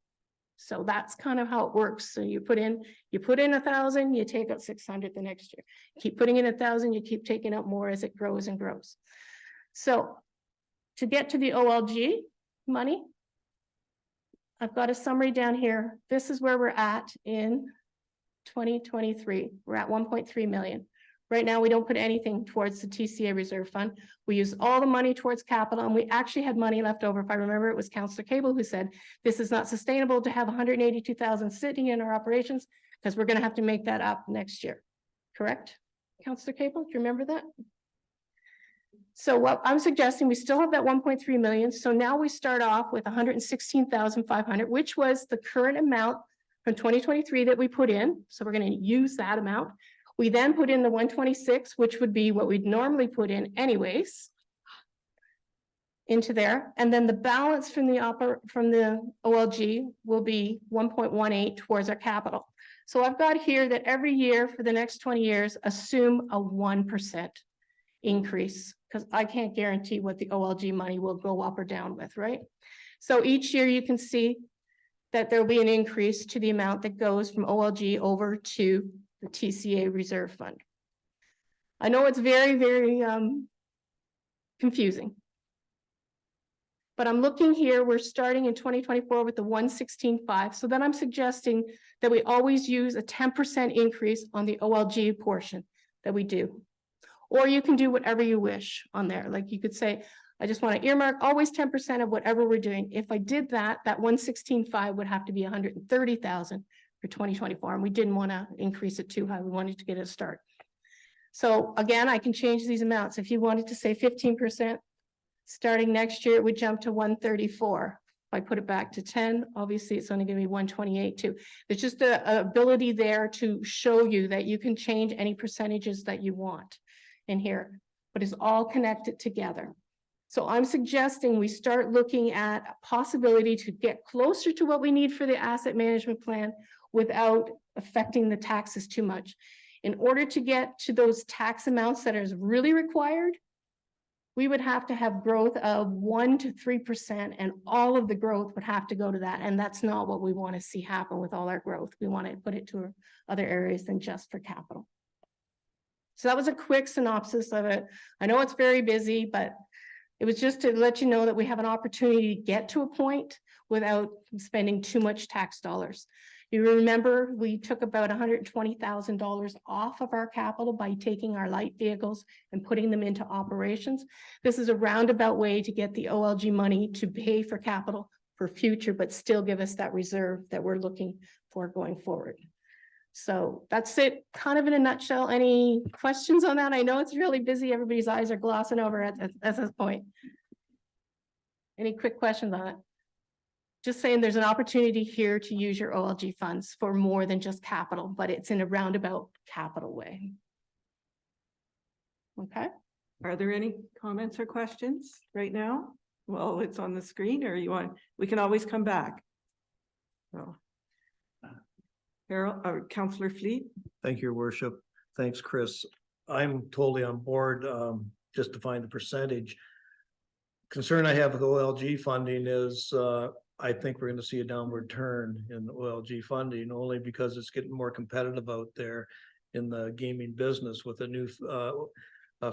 So that's kind of how it works. So you put in 1,000, you take out 600 the next year. Keep putting in 1,000, you keep taking out more as it grows and grows. So to get to the OLG money, I've got a summary down here. This is where we're at in 2023. We're at 1.3 million. Right now, we don't put anything towards the TCA reserve fund. We use all the money towards capital, and we actually had money left over. If I remember, it was Councillor Cable who said, this is not sustainable to have 182,000 sitting in our operations because we're going to have to make that up next year. Correct? Councillor Cable, do you remember that? So what I'm suggesting, we still have that 1.3 million. So now we start off with 116,500, which was the current amount from 2023 that we put in. So we're going to use that amount. We then put in the 126, which would be what we'd normally put in anyways into there. And then the balance from the OLG will be 1.18 towards our capital. So I've got here that every year for the next 20 years, assume a 1% increase, because I can't guarantee what the OLG money will go up or down with, right? So each year you can see that there'll be an increase to the amount that goes from OLG over to the TCA reserve fund. I know it's very, very confusing. But I'm looking here, we're starting in 2024 with the 116.5. So then I'm suggesting that we always use a 10% increase on the OLG portion that we do. Or you can do whatever you wish on there. Like you could say, I just want to earmark always 10% of whatever we're doing. If I did that, that 116.5 would have to be 130,000 for 2024. And we didn't want to increase it too high. We wanted to get a start. So again, I can change these amounts. If you wanted to say 15%, starting next year, it would jump to 134. If I put it back to 10, obviously it's only going to be 128 too. There's just an ability there to show you that you can change any percentages that you want in here, but it's all connected together. So I'm suggesting we start looking at a possibility to get closer to what we need for the asset management plan without affecting the taxes too much. In order to get to those tax amounts that is really required, we would have to have growth of 1 to 3%, and all of the growth would have to go to that. And that's not what we want to see happen with all our growth. We want to put it to other areas than just for capital. So that was a quick synopsis of it. I know it's very busy, but it was just to let you know that we have an opportunity to get to a point without spending too much tax dollars. You remember we took about $120,000 off of our capital by taking our light vehicles and putting them into operations. This is a roundabout way to get the OLG money to pay for capital for future, but still give us that reserve that we're looking for going forward. So that's it, kind of in a nutshell. Any questions on that? I know it's really busy. Everybody's eyes are glossing over at this point. Any quick questions on it? Just saying there's an opportunity here to use your OLG funds for more than just capital, but it's in a roundabout capital way. Okay. Are there any comments or questions right now? Well, it's on the screen, or we can always come back. So. Harold or Councillor Fleet. Thank you, Your Worship. Thanks, Chris. I'm totally on board, just to find the percentage. concern I have with OLG funding is, I think we're gonna see a downward turn in OLG funding, only because it's getting more competitive out there in the gaming business with a new,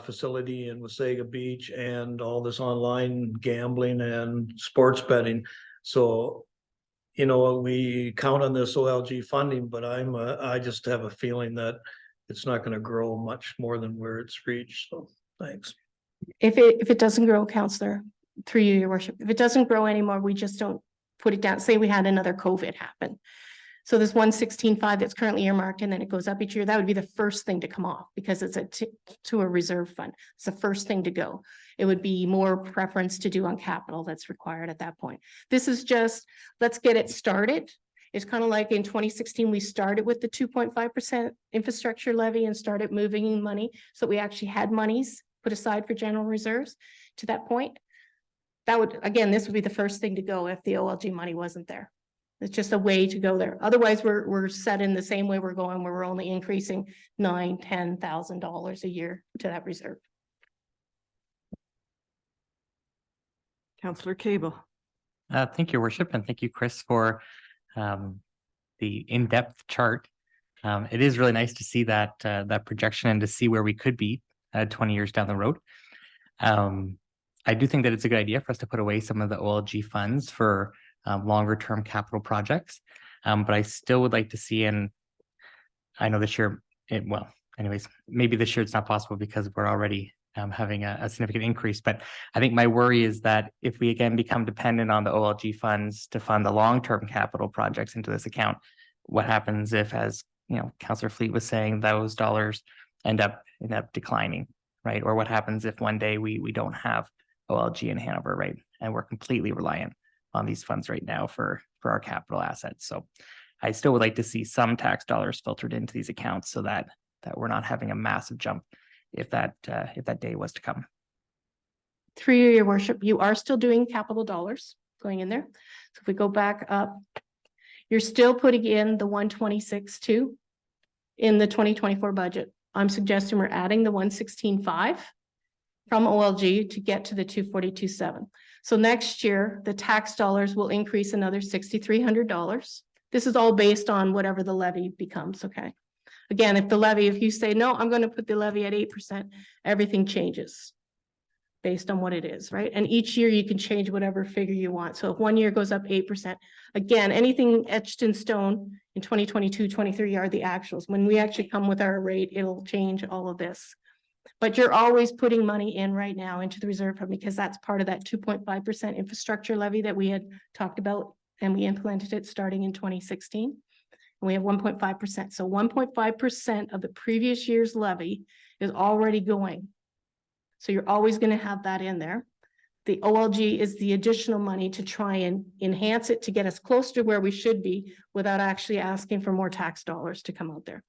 facility in Wasaga Beach and all this online gambling and sports betting. So, you know, we count on this OLG funding, but I just have a feeling that it's not gonna grow much more than where it's reached. So, thanks. If it doesn't grow, Counselor, through you, your worship, if it doesn't grow anymore, we just don't put it down. Say we had another COVID happen. So this 116.5 that's currently earmarked and then it goes up each year, that would be the first thing to come off because it's to a reserve fund. It's the first thing to go. It would be more preference to do on capital that's required at that point. This is just, let's get it started. It's kind of like in 2016, we started with the 2.5% infrastructure levy and started moving money. So we actually had monies put aside for general reserves to that point. That would, again, this would be the first thing to go if the OLG money wasn't there. It's just a way to go there. Otherwise, we're set in the same way we're going, where we're only increasing $9,000-$10,000 a year to that reserve. Councillor Cable. Thank you, Worship, and thank you, Chris, for the in-depth chart. It is really nice to see that that projection and to see where we could be 20 years down the road. I do think that it's a good idea for us to put away some of the OLG funds for longer term capital projects. But I still would like to see, and I know this year, well, anyways, maybe this year it's not possible because we're already having a significant increase. But I think my worry is that if we again become dependent on the OLG funds to fund the long-term capital projects into this account, what happens if, as you know, Councillor Fleet was saying, those dollars end up declining, right? Or what happens if one day we don't have OLG in Hanover, right? And we're completely reliant on these funds right now for our capital assets. So I still would like to see some tax dollars filtered into these accounts so that we're not having a massive jump if that day was to come. Through you, your worship, you are still doing capital dollars going in there. So if we go back up, you're still putting in the 126.2 in the 2024 budget. I'm suggesting we're adding the 116.5 from OLG to get to the 242.7. So next year, the tax dollars will increase another $6,300. This is all based on whatever the levy becomes, okay? Again, if you say, no, I'm going to put the levy at 8%, everything changes based on what it is, right? And each year you can change whatever figure you want. So if one year goes up 8%, again, anything etched in stone in 2022, 23 are the actuals. When we actually come with our rate, it'll change all of this. But you're always putting money in right now into the reserve fund because that's part of that 2.5% infrastructure levy that we had talked about, and we implemented it starting in 2016. And we have 1.5%. So 1.5% of the previous year's levy is already going. So you're always going to have that in there. The OLG is the additional money to try and enhance it to get us close to where we should be without actually asking for more tax dollars to come out there.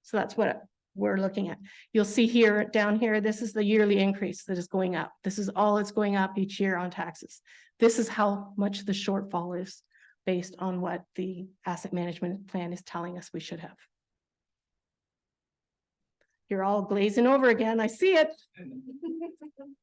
So that's what we're looking at. You'll see here, down here, this is the yearly increase that is going up. This is all it's going up each year on taxes. This is how much the shortfall is based on what the asset management plan is telling us we should have. You're all glazing over again. I see it.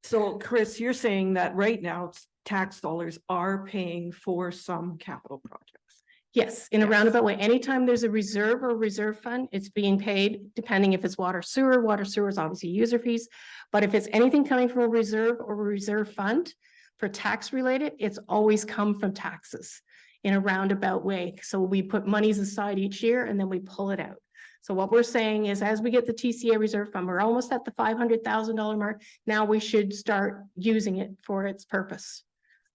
So Chris, you're saying that right now tax dollars are paying for some capital projects. Yes, in a roundabout way. Anytime there's a reserve or reserve fund, it's being paid depending if it's water sewer. Water sewer is obviously user fees. But if it's anything coming from a reserve or a reserve fund for tax related, it's always come from taxes in a roundabout way. So we put monies aside each year and then we pull it out. So what we're saying is as we get the TCA reserve fund, we're almost at the $500,000 mark. Now we should start using it for its purpose,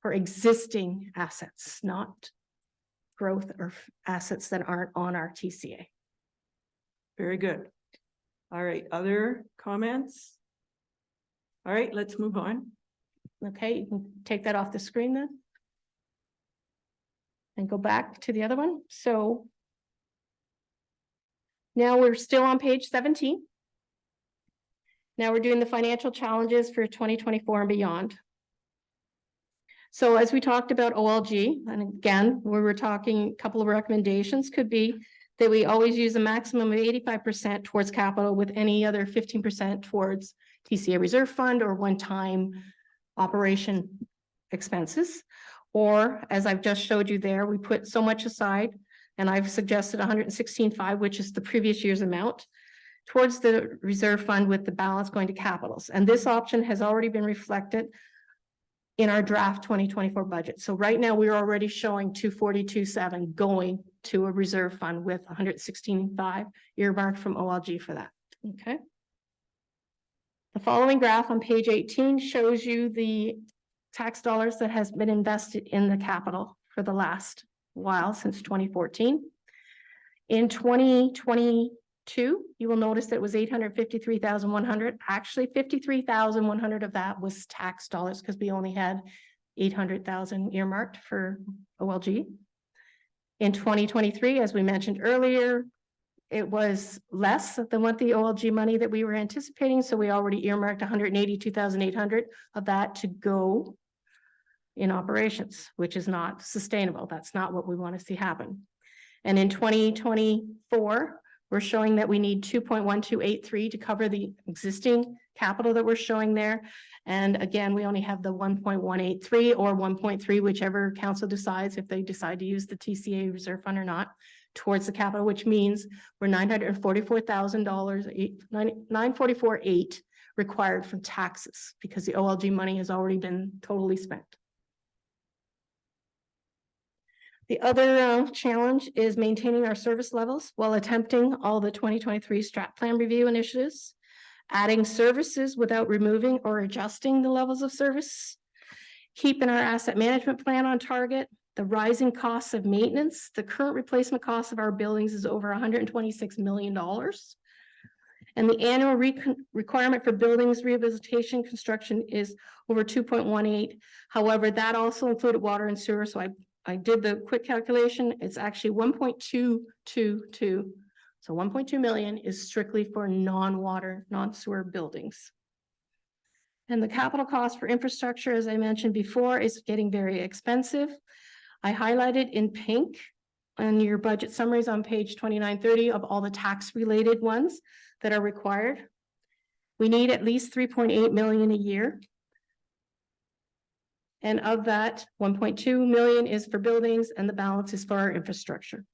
for existing assets, not growth or assets that aren't on our TCA. Very good. All right, other comments? All right, let's move on. Okay, you can take that off the screen then. And go back to the other one. So now we're still on page 17. Now we're doing the financial challenges for 2024 and beyond. So as we talked about OLG, and again, we were talking, a couple of recommendations could be that we always use a maximum of 85% towards capital with any other 15% towards TCA reserve fund or one-time operation expenses. Or as I've just showed you there, we put so much aside, and I've suggested 116.5, which is the previous year's amount, towards the reserve fund with the balance going to capitals. And this option has already been reflected in our draft 2024 budget. So right now, we're already showing 242.7 going to a reserve fund with 116.5 earmarked from OLG for that. Okay. The following graph on page 18 shows you the tax dollars that has been invested in the capital for the last while, since 2014. In 2022, you will notice that it was 853,100. Actually, 53,100 of that was tax dollars because we only had 800,000 earmarked for OLG. In 2023, as we mentioned earlier, it was less than what the OLG money that we were anticipating. So we already earmarked 182,800 of that to go in operations, which is not sustainable. That's not what we want to see happen. And in 2024, we're showing that we need 2.1283 to cover the existing capital that we're showing there. And again, we only have the 1.183 or 1.3, whichever council decides, if they decide to use the TCA reserve fund or not, towards the capital, which means we're $944,000, $944,800 required from taxes because the OLG money has already been totally spent. The other challenge is maintaining our service levels while attempting all the 2023 strat plan review initiatives, adding services without removing or adjusting the levels of service, keeping our asset management plan on target, the rising costs of maintenance. The current replacement cost of our buildings is over $126 million. And the annual requirement for buildings rehabilitation construction is over 2.18. However, that also included water and sewer. So I did the quick calculation. It's actually 1.222. So 1.2 million is strictly for non-water, non-sewer buildings. And the capital cost for infrastructure, as I mentioned before, is getting very expensive. I highlighted in pink on your budget summaries on page 2930 of all the tax related ones that are required. We need at least 3.8 million a year. And of that, 1.2 million is for buildings and the balance is for our infrastructure.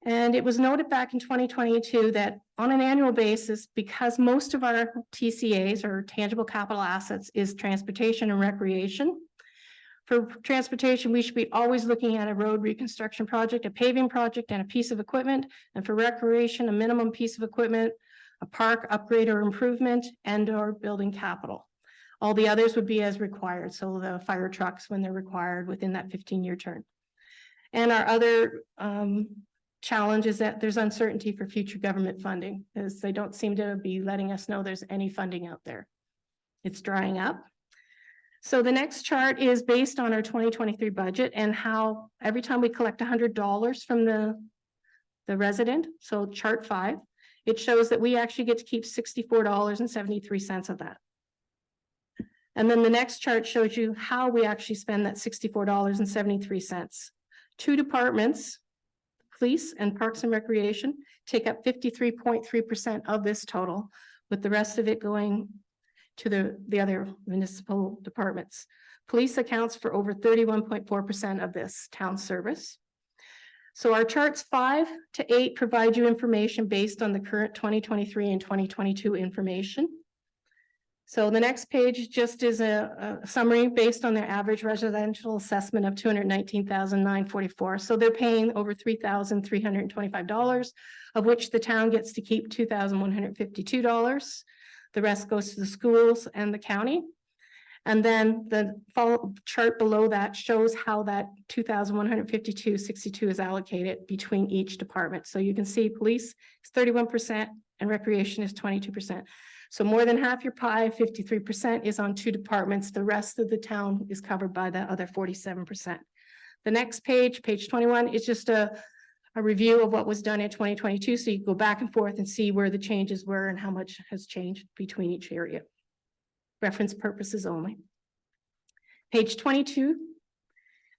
And it was noted back in 2022 that on an annual basis, because most of our TCAs or tangible capital assets is transportation and recreation. For transportation, we should be always looking at a road reconstruction project, a paving project, and a piece of equipment. And for recreation, a minimum piece of equipment, a park upgrade or improvement, and or building capital. All the others would be as required. So the fire trucks when they're required within that 15-year term. And our other challenge is that there's uncertainty for future government funding, as they don't seem to be letting us know there's any funding out there. It's drying up. So the next chart is based on our 2023 budget and how every time we collect $100 from the resident, so chart 5, it shows that we actually get to keep $64.73 of that. And then the next chart shows you how we actually spend that $64.73. Two departments, police and parks and recreation, take up 53.3% of this total, with the rest of it going to the other municipal departments. Police accounts for over 31.4% of this town service. So our charts 5 to 8 provide you information based on the current 2023 and 2022 information. So the next page just is a summary based on their average residential assessment of $219,944. So they're paying over $3,325, of which the town gets to keep $2,152. The rest goes to the schools and the county. And then the follow chart below that shows how that $2,152.62 is allocated between each department. So you can see police is 31% and recreation is 22%. So more than half your pie, 53% is on two departments. The rest of the town is covered by the other 47%. The next page, page 21, is just a review of what was done in 2022. So you can go back and forth and see where the changes were and how much has changed between each area. Reference purposes only. Page 22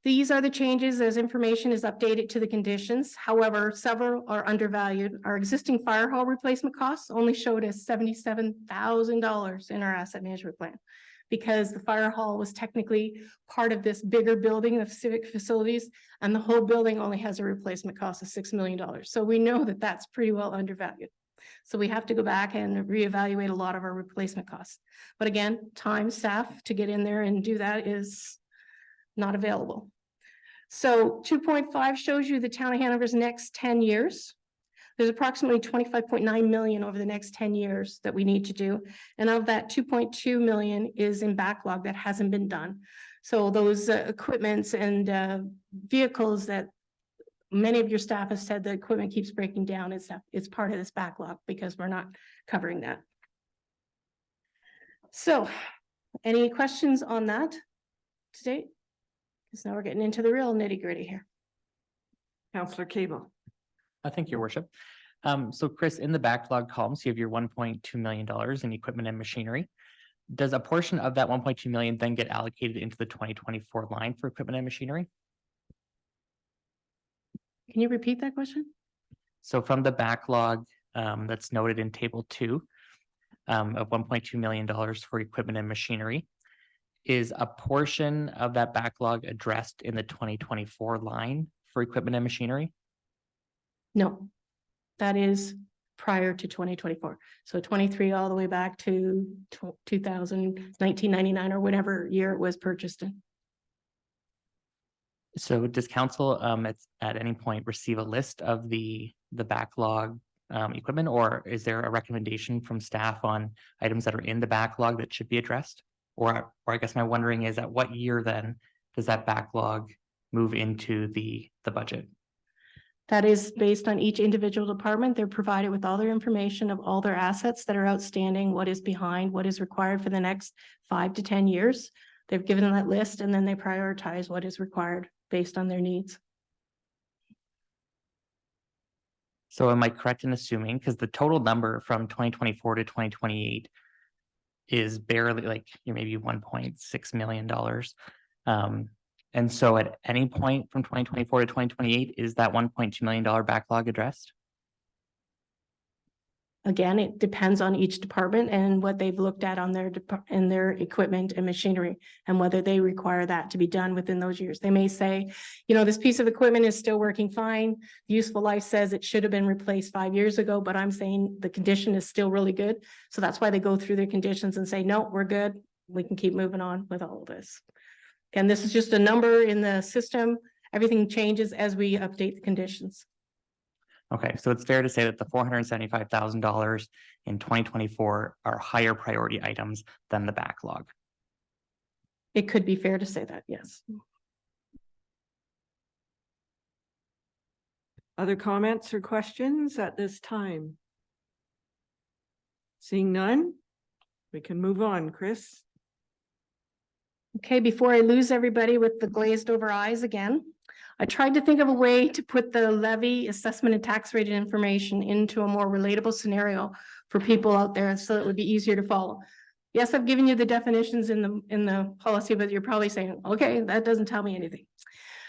These are the changes as information is updated to the conditions. However, several are undervalued. Our existing fire hall replacement costs only showed us $77,000 in our asset management plan, because the fire hall was technically part of this bigger building of civic facilities, and the whole building only has a replacement cost of $6 million. So we know that that's pretty well undervalued. So we have to go back and reevaluate a lot of our replacement costs. But again, time, staff to get in there and do that is not available. So 2.5 shows you the town of Hanover's next 10 years. There's approximately 25.9 million over the next 10 years that we need to do. And of that, 2.2 million is in backlog that hasn't been done. So those equipments and vehicles that many of your staff have said the equipment keeps breaking down, it's part of this backlog because we're not covering that. So any questions on that today? Because now we're getting into the real nitty gritty here. Councillor Cable. Thank you, Your Worship. So Chris, in the backlog columns, you have your $1.2 million in equipment and machinery. Does a portion of that 1.2 million then get allocated into the 2024 line for equipment and machinery? Can you repeat that question? So from the backlog that's noted in table 2 of $1.2 million for equipment and machinery, is a portion of that backlog addressed in the 2024 line for equipment and machinery? No, that is prior to 2024. So 23 all the way back to 1999 or whatever year it was purchased in. So does council at any point receive a list of the backlog equipment, or is there a recommendation from staff on items that are in the backlog that should be addressed? Or I guess my wondering is, at what year then does that backlog move into the budget? That is based on each individual department. They're provided with all their information of all their assets that are outstanding, what is behind, what is required for the next 5 to 10 years. They've given them that list, and then they prioritize what is required based on their needs. So am I correct in assuming, because the total number from 2024 to 2028 is barely like maybe $1.6 million. And so at any point from 2024 to 2028, is that $1.2 million backlog addressed? Again, it depends on each department and what they've looked at on their equipment and machinery, and whether they require that to be done within those years. They may say, you know, this piece of equipment is still working fine. The useful life says it should have been replaced 5 years ago, but I'm saying the condition is still really good. So that's why they go through their conditions and say, no, we're good. We can keep moving on with all of this. And this is just a number in the system. Everything changes as we update the conditions. Okay, so it's fair to say that the $475,000 in 2024 are higher priority items than the backlog. It could be fair to say that, yes. Other comments or questions at this time? Seeing none, we can move on. Chris? Okay, before I lose everybody with the glazed over eyes again, I tried to think of a way to put the levy assessment and tax rate information into a more relatable scenario for people out there so it would be easier to follow. Yes, I've given you the definitions in the policy, but you're probably saying, okay, that doesn't tell me anything.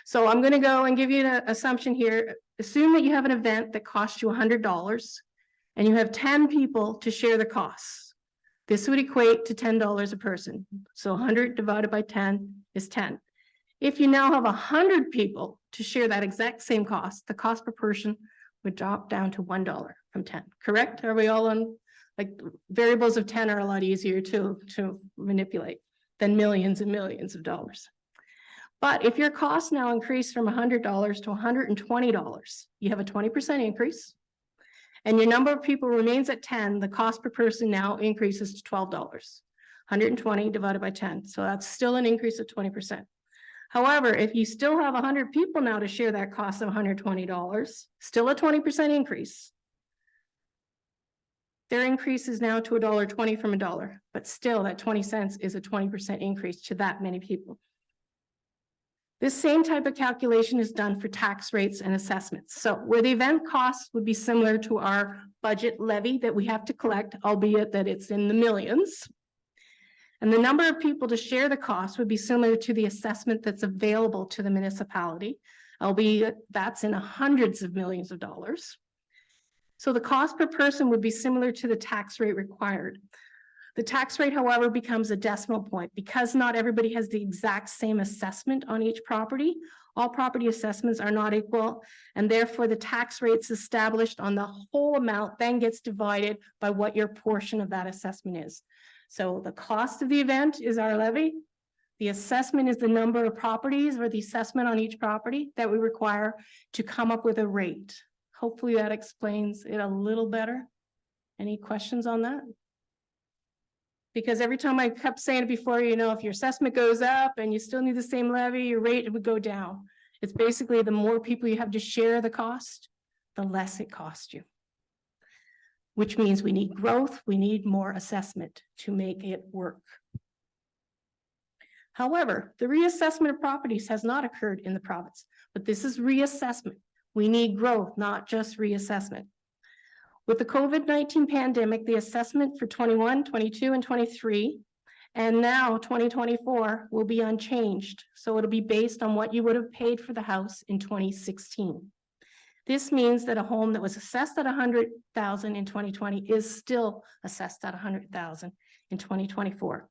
So I'm going to go and give you an assumption here. Assume that you have an event that costs you $100 and you have 10 people to share the costs. This would equate to $10 a person. So 100 divided by 10 is 10. If you now have 100 people to share that exact same cost, the cost per person would drop down to $1 from 10, correct? Are we all on, like, variables of 10 are a lot easier to manipulate than millions and millions of dollars. But if your costs now increase from $100 to $120, you have a 20% increase, and your number of people remains at 10, the cost per person now increases to $12. 120 divided by 10, so that's still an increase of 20%. However, if you still have 100 people now to share that cost of $120, still a 20% increase. Their increase is now to $1.20 from $1, but still that 20 cents is a 20% increase to that many people. This same type of calculation is done for tax rates and assessments. So where the event costs would be similar to our budget levy that we have to collect, albeit that it's in the millions. And the number of people to share the cost would be similar to the assessment that's available to the municipality, albeit that's in hundreds of millions of dollars. So the cost per person would be similar to the tax rate required. The tax rate, however, becomes a decimal point because not everybody has the exact same assessment on each property. All property assessments are not equal, and therefore the tax rates established on the whole amount then gets divided by what your portion of that assessment is. So the cost of the event is our levy. The assessment is the number of properties or the assessment on each property that we require to come up with a rate. Hopefully that explains it a little better. Any questions on that? Because every time I kept saying it before, you know, if your assessment goes up and you still need the same levy, your rate would go down. It's basically the more people you have to share the cost, the less it costs you. Which means we need growth, we need more assessment to make it work. However, the reassessment of properties has not occurred in the province, but this is reassessment. We need growth, not just reassessment. With the COVID-19 pandemic, the assessment for 21, 22, and 23, and now 2024 will be unchanged. So it'll be based on what you would have paid for the house in 2016. This means that a home that was assessed at $100,000 in 2020 is still assessed at $100,000 in 2024.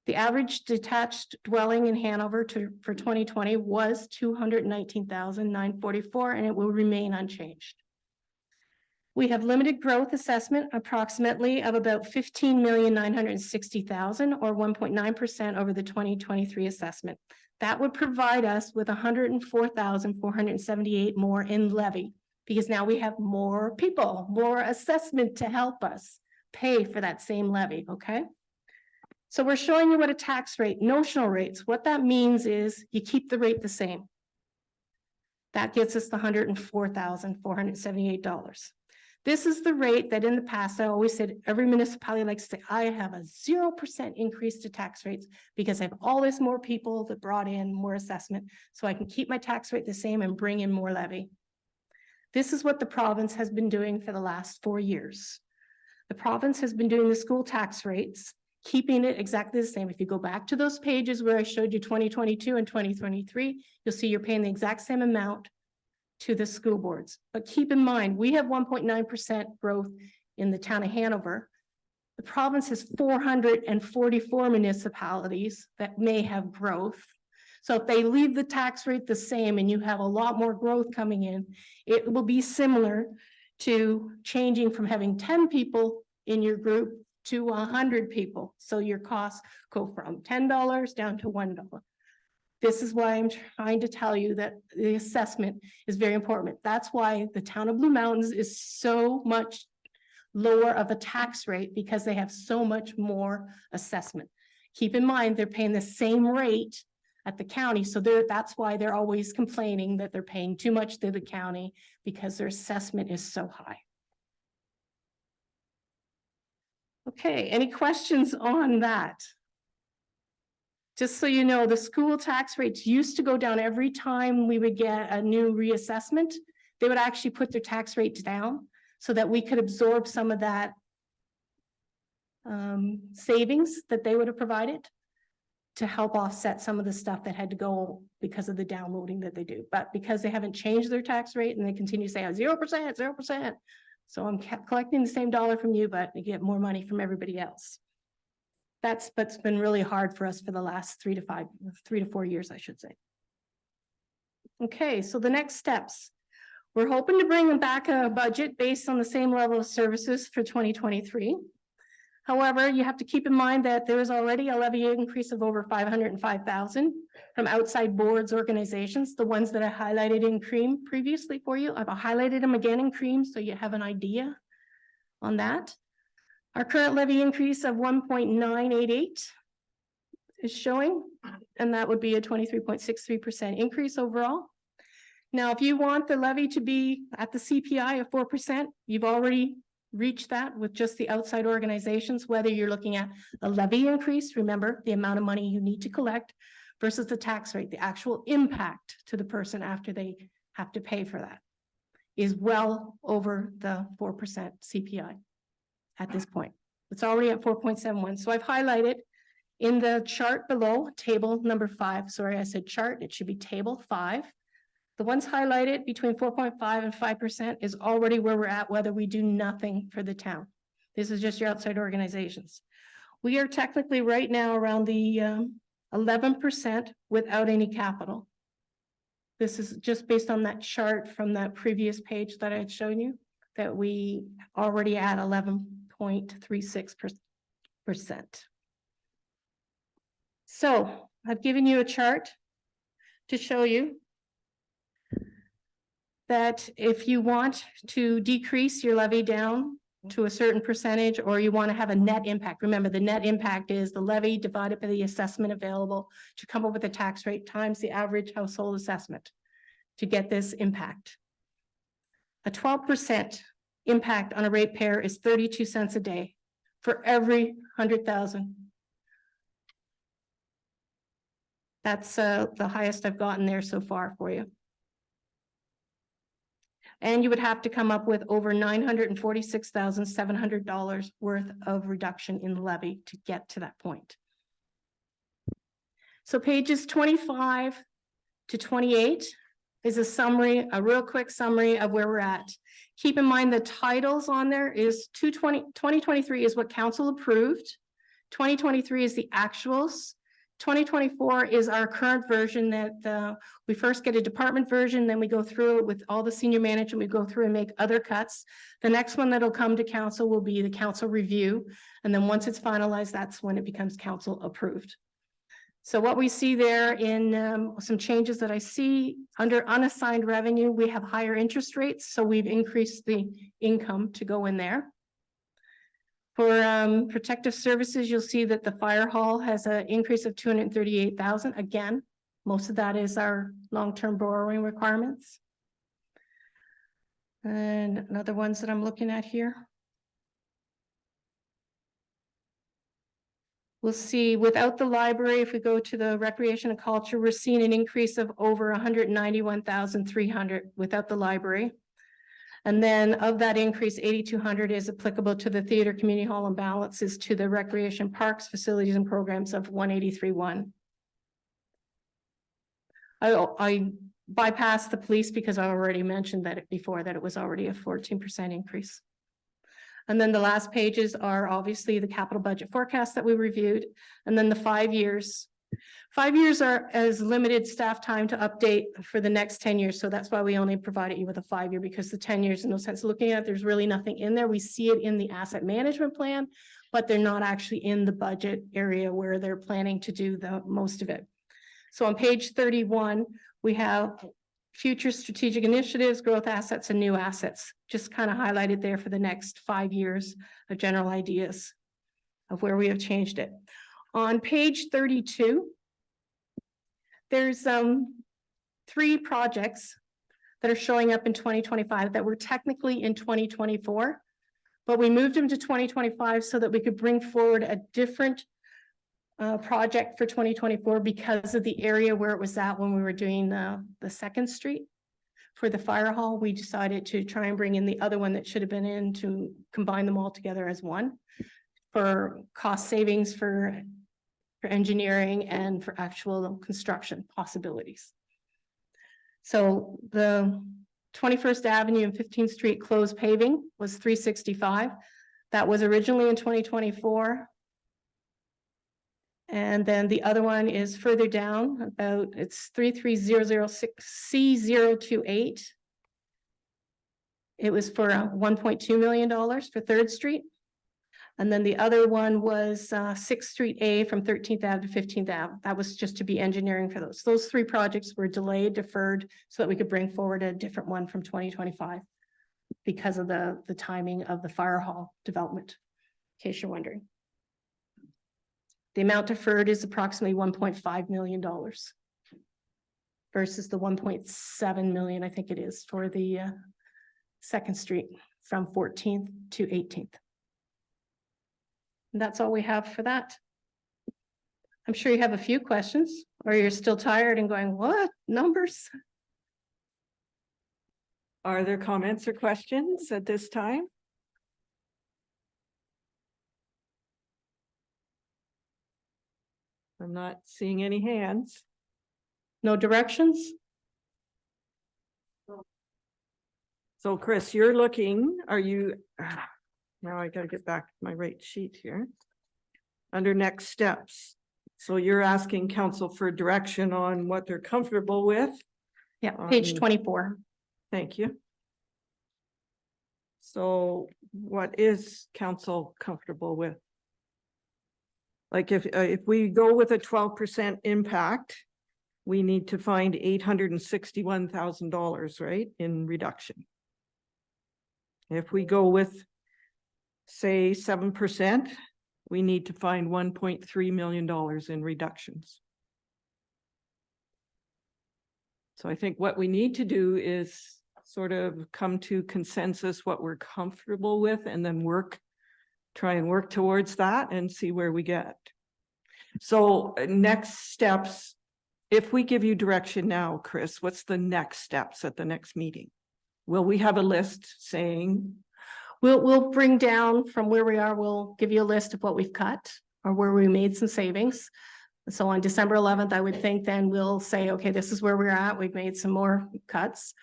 The average detached dwelling in Hanover for 2020 was $219,944, and it will remain unchanged. We have limited growth assessment approximately of about $15,960,000 or 1.9% over the 2023 assessment. That would provide us with $104,478 more in levy because now we have more people, more assessment to help us pay for that same levy, okay? So we're showing you what a tax rate, notional rates, what that means is you keep the rate the same. That gets us the $104,478. This is the rate that in the past, I always said, every municipality likes to say, I have a 0% increase to tax rates because I have all this more people that brought in more assessment, so I can keep my tax rate the same and bring in more levy. This is what the province has been doing for the last 4 years. The province has been doing the school tax rates, keeping it exactly the same. If you go back to those pages where I showed you 2022 and 2023, you'll see you're paying the exact same amount to the school boards. But keep in mind, we have 1.9% growth in the town of Hanover. The province has 444 municipalities that may have growth. So if they leave the tax rate the same and you have a lot more growth coming in, it will be similar to changing from having 10 people in your group to 100 people. So your costs go from $10 down to $1. This is why I'm trying to tell you that the assessment is very important. That's why the town of Blue Mountains is so much lower of a tax rate because they have so much more assessment. Keep in mind, they're paying the same rate at the county. So that's why they're always complaining that they're paying too much to the county because their assessment is so high. Okay, any questions on that? Just so you know, the school tax rates used to go down every time we would get a new reassessment. They would actually put their tax rates down so that we could absorb some of that savings that they would have provided to help offset some of the stuff that had to go because of the downloading that they do. But because they haven't changed their tax rate and they continue to say 0%, 0%. So I'm collecting the same dollar from you, but they get more money from everybody else. That's what's been really hard for us for the last 3 to 4 years, I should say. Okay, so the next steps. We're hoping to bring back a budget based on the same level of services for 2023. However, you have to keep in mind that there is already a levy increase of over $505,000 from outside boards, organizations, the ones that I highlighted in cream previously for you. I've highlighted them again in cream so you have an idea on that. Our current levy increase of 1.988 is showing, and that would be a 23.63% increase overall. Now, if you want the levy to be at the CPI of 4%, you've already reached that with just the outside organizations, whether you're looking at a levy increase, remember the amount of money you need to collect versus the tax rate, the actual impact to the person after they have to pay for that is well over the 4% CPI. At this point, it's already at 4.71. So I've highlighted In the chart below, table number 5, sorry, I said chart, it should be table 5. The ones highlighted between 4.5 and 5% is already where we're at, whether we do nothing for the town. This is just your outside organizations. We are technically right now around the 11% without any capital. This is just based on that chart from that previous page that I had shown you, that we already at 11.36%. So I've given you a chart to show you that if you want to decrease your levy down to a certain percentage, or you want to have a net impact, remember the net impact is the levy divided by the assessment available to come up with a tax rate times the average household assessment to get this impact. A 12% impact on a ratepayer is 32 cents a day for every 100,000. That's the highest I've gotten there so far for you. And you would have to come up with over $946,700 worth of reduction in levy to get to that point. So pages 25 to 28 is a summary, a real quick summary of where we're at. Keep in mind the titles on there is 2023 is what council approved. 2023 is the actuals. 2024 is our current version that we first get a department version, then we go through it with all the senior management, we go through and make other cuts. The next one that'll come to council will be the council review. And then once it's finalized, that's when it becomes council approved. So what we see there in some changes that I see under unassigned revenue, we have higher interest rates. So we've increased the income to go in there. For protective services, you'll see that the fire hall has an increase of 238,000. Again, most of that is our long-term borrowing requirements. And another ones that I'm looking at here. We'll see without the library, if we go to the recreation and culture, we're seeing an increase of over 191,300 without the library. And then of that increase, 8,200 is applicable to the theater, community hall, and balances to the recreation parks, facilities, and programs of 183,1. I bypassed the police because I already mentioned that before, that it was already a 14% increase. And then the last pages are obviously the capital budget forecast that we reviewed, and then the 5 years. 5 years are as limited staff time to update for the next 10 years. So that's why we only provided you with a 5 year, because the 10 years, in no sense looking at it, there's really nothing in there. We see it in the asset management plan, but they're not actually in the budget area where they're planning to do the most of it. So on page 31, we have future strategic initiatives, growth assets, and new assets, just kind of highlighted there for the next 5 years of general ideas of where we have changed it. On page 32, there's 3 projects that are showing up in 2025 that were technically in 2024, but we moved them to 2025 so that we could bring forward a different project for 2024 because of the area where it was at when we were doing the 2nd Street. For the fire hall, we decided to try and bring in the other one that should have been in to combine them all together as one for cost savings for engineering and for actual construction possibilities. So the 21st Avenue and 15th Street closed paving was $365. That was originally in 2024. And then the other one is further down about, it's 33006C028. It was for $1.2 million for 3rd Street. And then the other one was 6th Street A from 13th Ave to 15th Ave. That was just to be engineering for those. Those 3 projects were delayed, deferred, so that we could bring forward a different one from 2025 because of the timing of the fire hall development, in case you're wondering. The amount deferred is approximately $1.5 million versus the 1.7 million, I think it is, for the 2nd Street from 14th to 18th. And that's all we have for that. I'm sure you have a few questions, or you're still tired and going, what numbers? Are there comments or questions at this time? I'm not seeing any hands. No directions? So Chris, you're looking, are you, now I gotta get back to my right sheet here. Under next steps. So you're asking council for direction on what they're comfortable with. Yeah, page Um, 24. Thank you. So what is council comfortable with? Like if we go with a 12% impact, we need to find $861,000, right, in reduction. If we go with, say, 7%, we need to find $1.3 million in reductions. So I think what we need to do is sort of come to consensus what we're comfortable with and then try and work towards that and see where we get. So next steps, if we give you direction now, Chris, what's the next steps at the next meeting? Will we have a list saying? We'll bring down from where we are, we'll give you a list of what we've cut or where we made some savings. So on December 11th, I would think then we'll say, okay, this is where we're at. We've made some more cuts.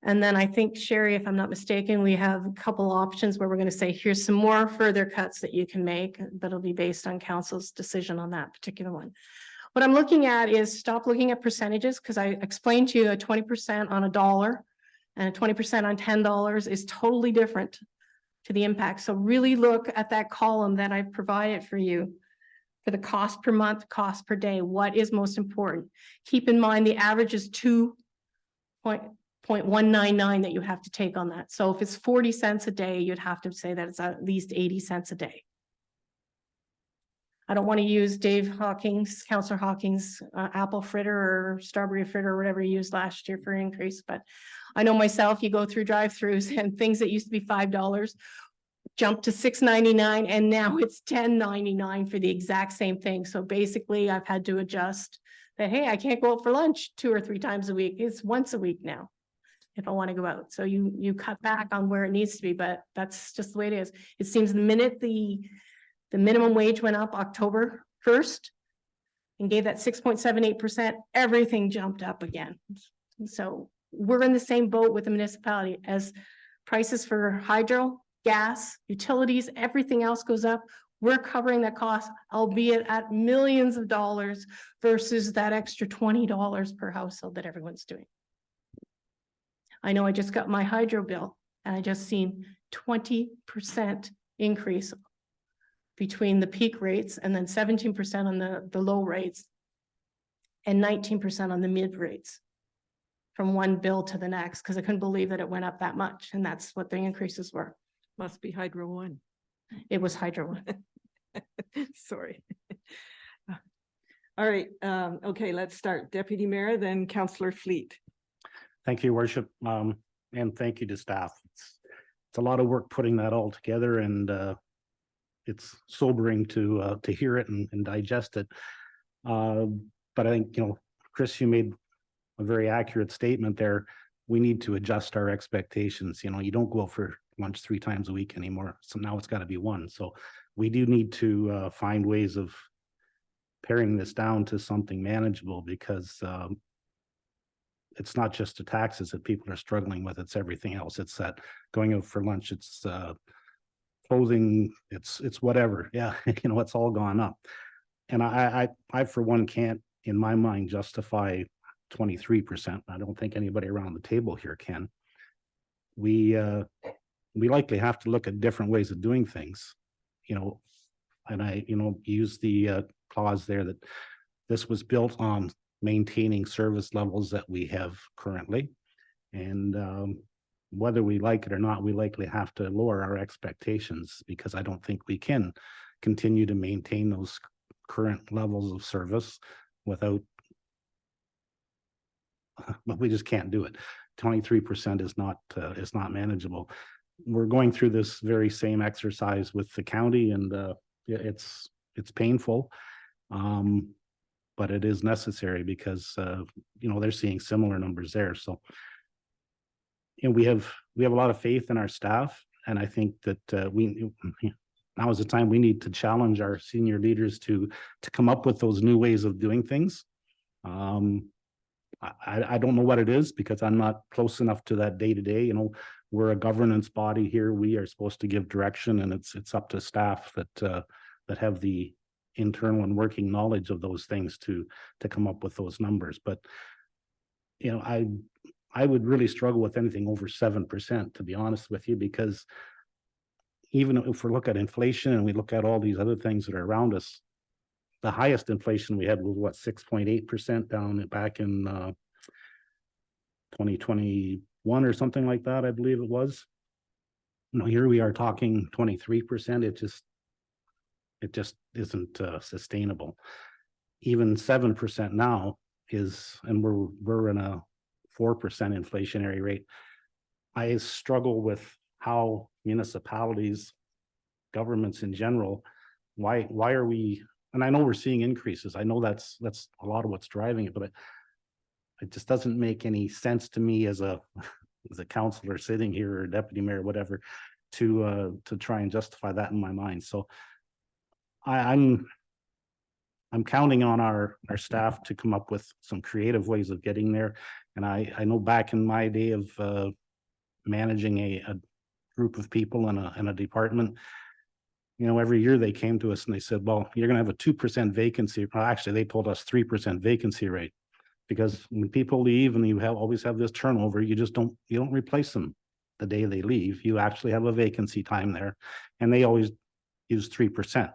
And then I think, Sherry, if I'm not mistaken, we have a couple options where we're going to say, here's some more further cuts that you can make, but it'll be based on council's decision on that particular one. What I'm looking at is stop looking at percentages, because I explained to you a 20% on $1 and a 20% on $10 is totally different to the impact. So really look at that column that I've provided for you for the cost per month, cost per day. What is most important? Keep in mind the average is 2.199 that you have to take on that. So if it's 40 cents a day, you'd have to say that it's at least 80 cents a day. I don't want to use Councillor Hawkins' apple fritter or strawberry fritter or whatever he used last year for increase, but I know myself, you go through drive-throughs and things that used to be $5 jumped to $6.99 and now it's $10.99 for the exact same thing. So basically I've had to adjust that, hey, I can't go out for lunch 2 or 3 times a week. It's once a week now if I want to go out. So you cut back on where it needs to be, but that's just the way it is. It seems the minute the minimum wage went up October 1st and gave that 6.78%, everything jumped up again. So we're in the same boat with the municipality as prices for hydro, gas, utilities, everything else goes up. We're covering that cost, albeit at millions of dollars versus that extra $20 per household that everyone's doing. I know I just got my hydro bill and I just seen 20% increase between the peak rates and then 17% on the low rates and 19% on the mid rates from one bill to the next, because I couldn't believe that it went up that much. And that's what the increases were. Must be Hydro One. It was Hydro One. Sorry. All right, okay, let's start. Deputy Mayor, then Councillor Fleet. Thank you, Worship, and thank you to staff. It's a lot of work putting that all together, and it's sobering to hear it and digest it. But I think, Chris, you made a very accurate statement there. We need to adjust our expectations. You don't go out for lunch 3 times a week anymore. So now it's got to be 1. So we do need to find ways of paring this down to something manageable, because it's not just the taxes that people are struggling with, it's everything else. It's that going out for lunch, it's clothing, it's whatever. Yeah, it's all gone up. And I for one can't, in my mind, justify 23%. I don't think anybody around the table here can. We likely have to look at different ways of doing things, and I, use the clause there that this was built on maintaining service levels that we have currently. And whether we like it or not, we likely have to lower our expectations, because I don't think we can continue to maintain those current levels of service without, but we just can't do it. 23% is not manageable. We're going through this very same exercise with the county, and it's painful. But it is necessary because they're seeing similar numbers there. So we have a lot of faith in our staff, and I think that now is the time we need to challenge our senior leaders to come up with those new ways of doing things. I don't know what it is because I'm not close enough to that day to day, you know, we're a governance body here. We are supposed to give direction, and it's up to staff that have the internal and working knowledge of those things to come up with those numbers. But, you know, I would really struggle with anything over 7%, to be honest with you, because even if we look at inflation and we look at all these other things that are around us, the highest inflation we had was what, 6.8% down back in 2021 or something like that, I believe it was. You know, here we are talking 23%. It just isn't sustainable. Even 7% now is, and we're in a 4% inflationary rate. I struggle with how municipalities, governments in general, why are we, and I know we're seeing increases. I know that's a lot of what's driving it, but it just doesn't make any sense to me as a counselor sitting here or deputy mayor, whatever, to try and justify that in my mind. So I'm counting on our staff to come up with some creative ways of getting there. And I know back in my day of managing a group of people in a department, you know, every year they came to us and they said, well, you're going to have a 2% vacancy. Well, actually, they told us 3% vacancy rate, because when people leave and you always have this turnover, you don't replace them the day they leave. You actually have a vacancy time there, and they always use 3%.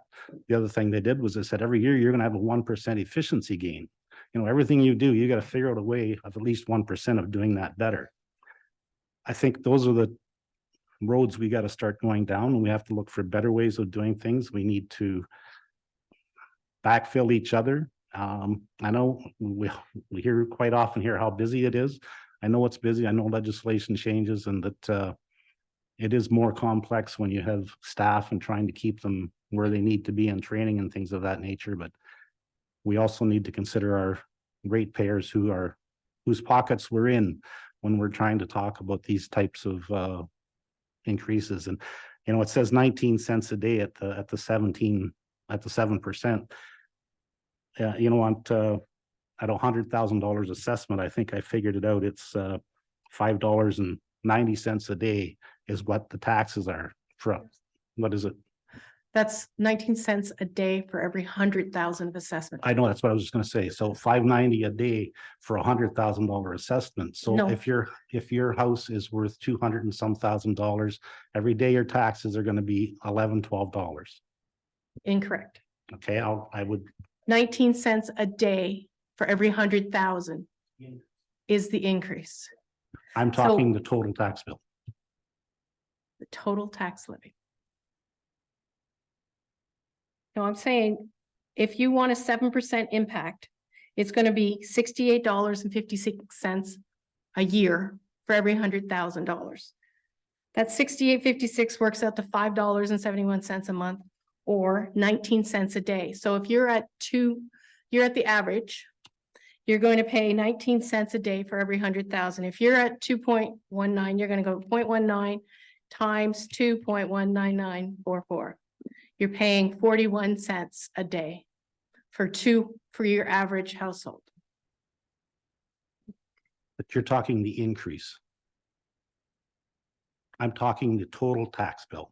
The other thing they did was they said every year you're going to have a 1% efficiency gain. You know, everything you do, you got to figure out a way of at least 1% of doing that better. I think those are the roads we got to start going down, and we have to look for better ways of doing things. We need to backfill each other. I know we hear quite often here how busy it is. I know it's busy. I know legislation changes, and that it is more complex when you have staff and trying to keep them where they need to be in training and things of that nature. But we also need to consider our ratepayers whose pockets we're in when we're trying to talk about these types of increases. And, you know, it says 19 cents a day at the 7%. You know, at $100,000 assessment, I think I figured it out. It's $5.90 a day is what the taxes are for. What is it? That's 19 cents a day for every 100,000 of assessment. I know, that's what I was just gonna say. So $5.90 a day for $100,000 assessment. So No. if your house is worth 200 and some $1,000, every day your taxes are gonna be $11, $12. Incorrect. Okay, I would. 19 cents a day for every 100,000 is the increase, I'm talking the total tax bill. the total tax levy. No, I'm saying if you want a 7% impact, it's going to be $68.56 a year for every $100,000. That $68.56 works out to $5.71 a month, or 19 cents a day. So if you're at the average, you're going to pay 19 cents a day for every 100,000. If you're at 2.19, you're going to go 0.19 times 2.19944. You're paying 41 cents a day for your average household. But you're talking the increase. I'm talking the total tax bill.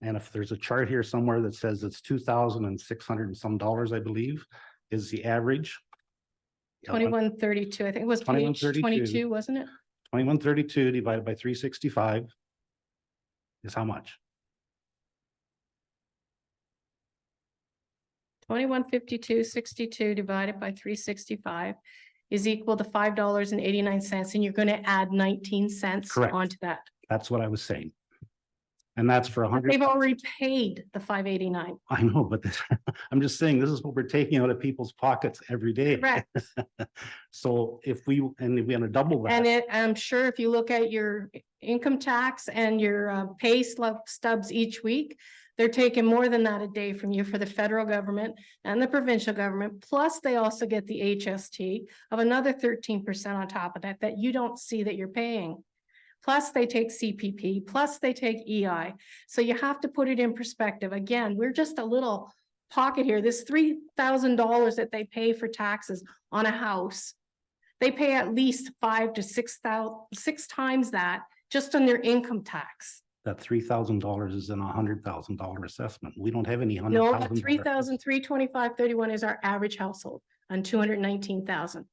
And if there's a chart here somewhere that says it's $2,600 and some dollars, I believe, is the average. 2132, I think it was page 22, wasn't it? 2132 divided by 365 is how much? 2152.62 divided by 365 is equal to $5.89, and you're going to add 19 cents Correct. onto that. That's what I was saying. And that's for 100. They've already paid the $5.89. I know, but I'm just saying, this is what we're taking out of people's pockets every day. Correct. So if we want to double that. And I'm sure if you look at your income tax and your pay stubs each week, they're taking more than that a day from you for the federal government and the provincial government. Plus, they also get the HST of another 13% on top of that you don't see that you're paying. plus they take CPP, plus they take EI. So you have to put it in perspective. Again, we're just a little pocket here. This $3,000 that they pay for taxes on a house, they pay at least 5 to 6 times that just on their income tax. That $3,000 is in $100,000 assessment. We don't have any No, $100,000. 3,325.31 is our average household on 219,000.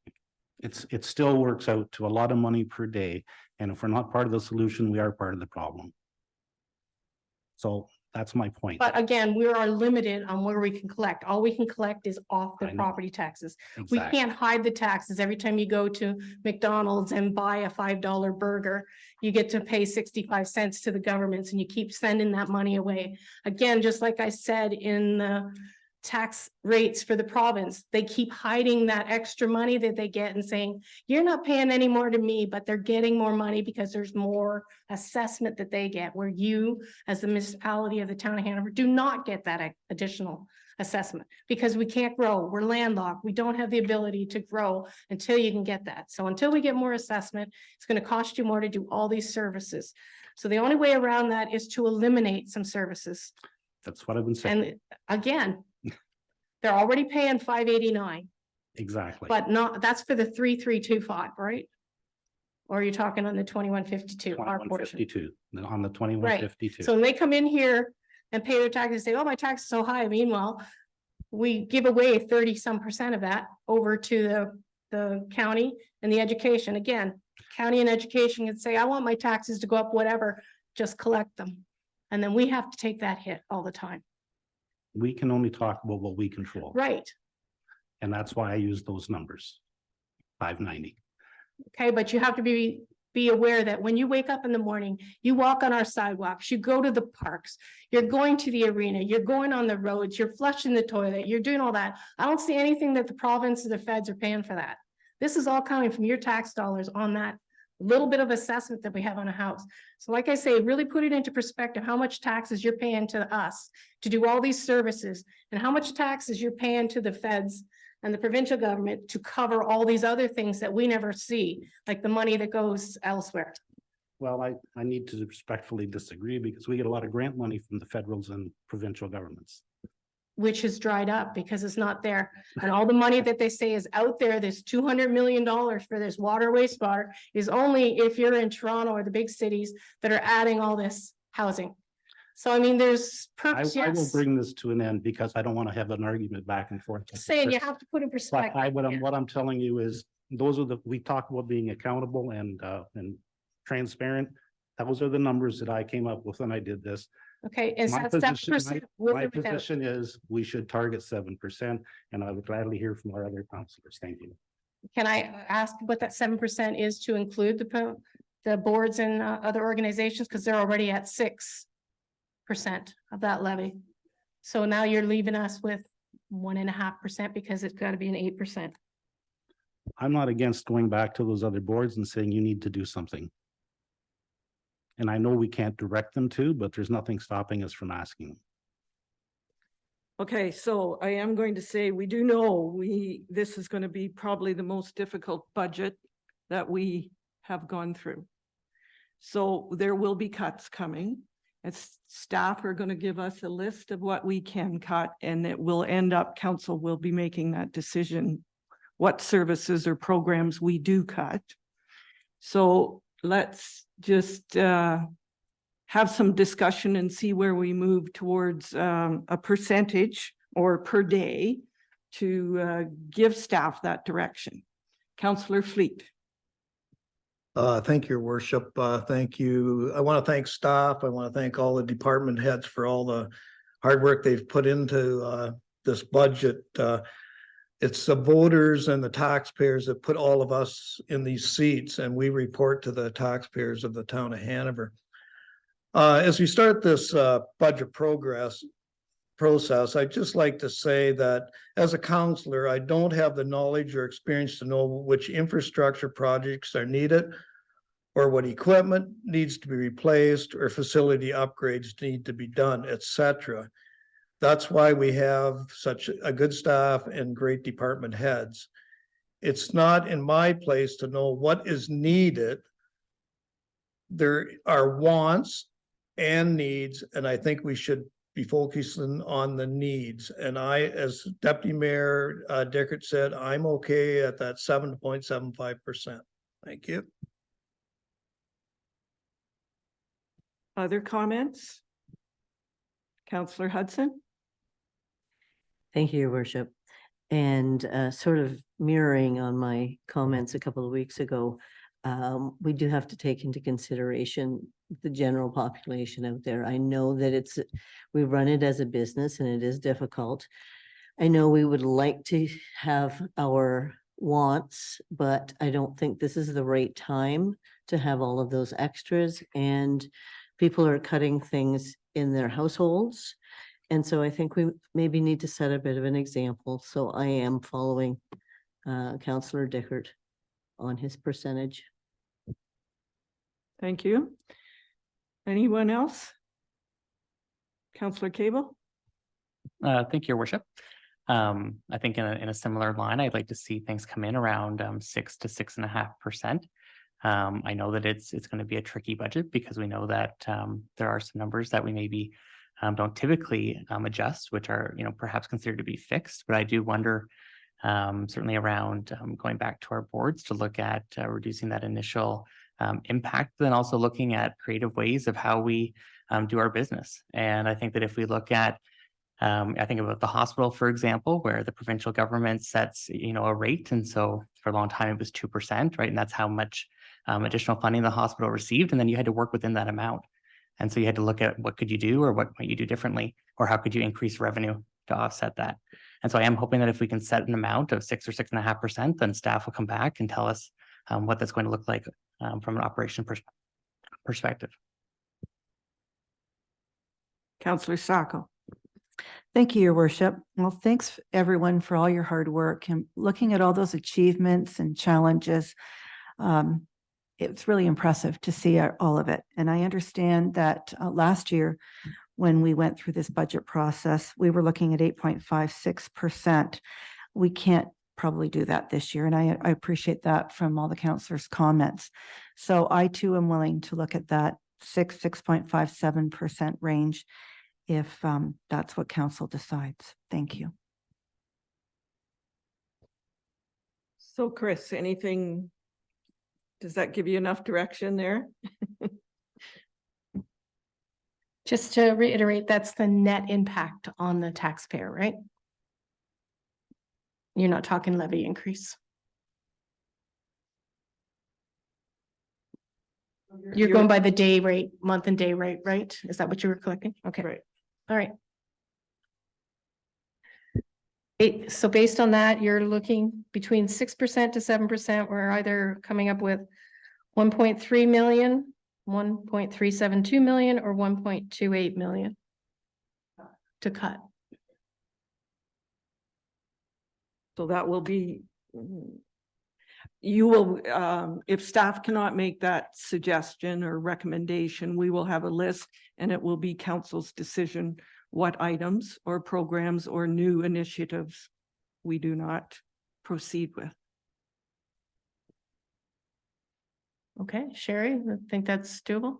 It still works out to a lot of money per day. And if we're not part of the solution, we are part of the problem. So that's my point. But again, we are limited on where we can collect. All we can collect is off the I know. property taxes. We Exactly. can't hide the taxes. Every time you go to McDonald's and buy a $5 burger, you get to pay 65 cents to the governments and you keep sending that money away. Again, just like I said in the tax rates for the province, they keep hiding that extra money that they get and saying, you're not paying any more to me, but they're getting more money because there's more assessment that they get, where you, as the municipality of the town of Hanover, do not get that additional assessment because we can't grow. We're landlocked. We don't have the ability to grow until you can get that. So until we get more assessment, it's going to cost you more to do all these services. So the only way around that is to eliminate some services. That's what I've been saying. And again, they're already paying $589, Exactly. but not, that's for the 3,325, right? Or you're talking on the 2152, our portion. 2152, on the Right. 2152. So when they come in here and pay their taxes, say, oh, my tax is so high. Meanwhile, we give away 30% of that over to the county and the education. Again, county and education can say, I want my taxes to go up, whatever, just collect them. And then we have to take that hit all the time. We can only talk about what we control. Right. And that's why I use those numbers. 590. Okay, but you have to be aware that when you wake up in the morning, you walk on our sidewalks, you go to the parks, you're going to the arena, you're going on the roads, you're flushing the toilet, you're doing all that. I don't see anything that the province or the feds are paying for that. This is all coming from your tax dollars on that little bit of assessment that we have on a house. So like I say, really put it into perspective, how much taxes you're paying to us to do all these services and how much taxes you're paying to the feds and the provincial government to cover all these other things that we never see, like the money that goes elsewhere. Well, I need to respectfully disagree because we get a lot of grant money from the federals and provincial governments. Which has dried up because it's not there. And all the money that they say is out there, this $200 million for this water wastewater is only if you're in Toronto or the big cities that are adding all this housing. So I mean, there's perks, I will yes. bring this to an end because I don't want to have an argument back and forth. Saying you have to put in But perspective. what I'm telling you is, those are we talk about being accountable and transparent. Those are the numbers that I came up with when I did this. Okay, and My that's position- 7% with My or without. position is we should target 7%, and I would gladly hear from our other councilors. Thank you. Can I ask what that 7% is to include the boards and other organizations? Because they're already at 6% of that levy. So now you're leaving us with 1.5% because it's got to be an 8%. I'm not against going back to those other boards and saying you need to do something. And I know we can't direct them to, but there's nothing stopping us from asking them. Okay, so I am going to say, we do know this is going to be probably the most difficult budget that we have gone through. So there will be cuts coming. As staff are going to give us a list of what we can cut, and it will end up, council will be making that decision, what services or programs we do cut. So let's just have some discussion and see where we move towards a percentage or per day to give staff that direction. Councillor Fleet. Thank you, Your Worship. Thank you. I want to thank staff. I want to thank all the department heads for all the hard work they've put into this budget. It's the voters and the taxpayers that put all of us in these seats, and we report to the taxpayers of the town of Hanover. As we start this budget process, I'd just like to say that as a counselor, I don't have the knowledge or experience to know which infrastructure projects are needed or what equipment needs to be replaced or facility upgrades need to be done, etc. That's why we have such a good staff and great department heads. It's not in my place to know what is needed there are wants and needs, and I think we should be focusing on the needs. And I, as Deputy Mayor Dickert said, I'm okay at that 7.75%. Thank you. Other comments? Counselor Hudson? Thank you, Your Worship. And sort of mirroring on my comments a couple of weeks ago, we do have to take into consideration the general population out there. I know that we run it as a business and it is difficult. I know we would like to have our wants, but I don't think this is the right time to have all of those extras, and people are cutting things in their households. And so I think we maybe need to set a bit of an example. So I am following Councillor Dickert on his percentage. Thank you. Anyone else? Counselor Cable? Thank you, Your Worship. I think in a similar line, I'd like to see things come in around 6 to 6.5%. I know that it's going to be a tricky budget because we know that there are some numbers that we maybe don't typically adjust, which are, perhaps considered to be fixed. But I do wonder, certainly around going back to our boards to look at reducing that initial impact, then also looking at creative ways of how we do our business. And I think that if we look at, I think about the hospital, for example, where the provincial government sets, a rate. And so for a long time, it was 2%, right? And that's how much additional funding the hospital received. And then you had to work within that amount. And so you had to look at what could you do or what might you do differently, or how could you increase revenue to offset that. And so I am hoping that if we can set an amount of 6 or 6.5%, then staff will come back and tell us what that's going to look like from an operation perspective. Counselor Sacco? Thank you, Your Worship. Well, thanks everyone for all your hard work and looking at all those achievements and challenges. It's really impressive to see all of it. And I understand that last year, when we went through this budget process, we were looking at 8.56%. We can't probably do that this year. And I appreciate that from all the councillors' comments. So I too am willing to look at that 6.57% range if that's what council decides. Thank you. So Chris, anything, does that give you enough direction there? Just to reiterate, that's the net impact on the taxpayer, right? You're not talking levy increase. You're going by the day rate, month and day rate, right? Is that what you were collecting? Okay. Right. All right. So based on that, you're looking between 6% to 7%. We're either coming up with 1.3 million, 1.372 million, or 1.28 million to cut. So that will be, you will, if staff cannot make that suggestion or recommendation, we will have a list and it will be council's decision what items or programs or new initiatives we do not proceed with. Okay, Sherry, I think that's doable.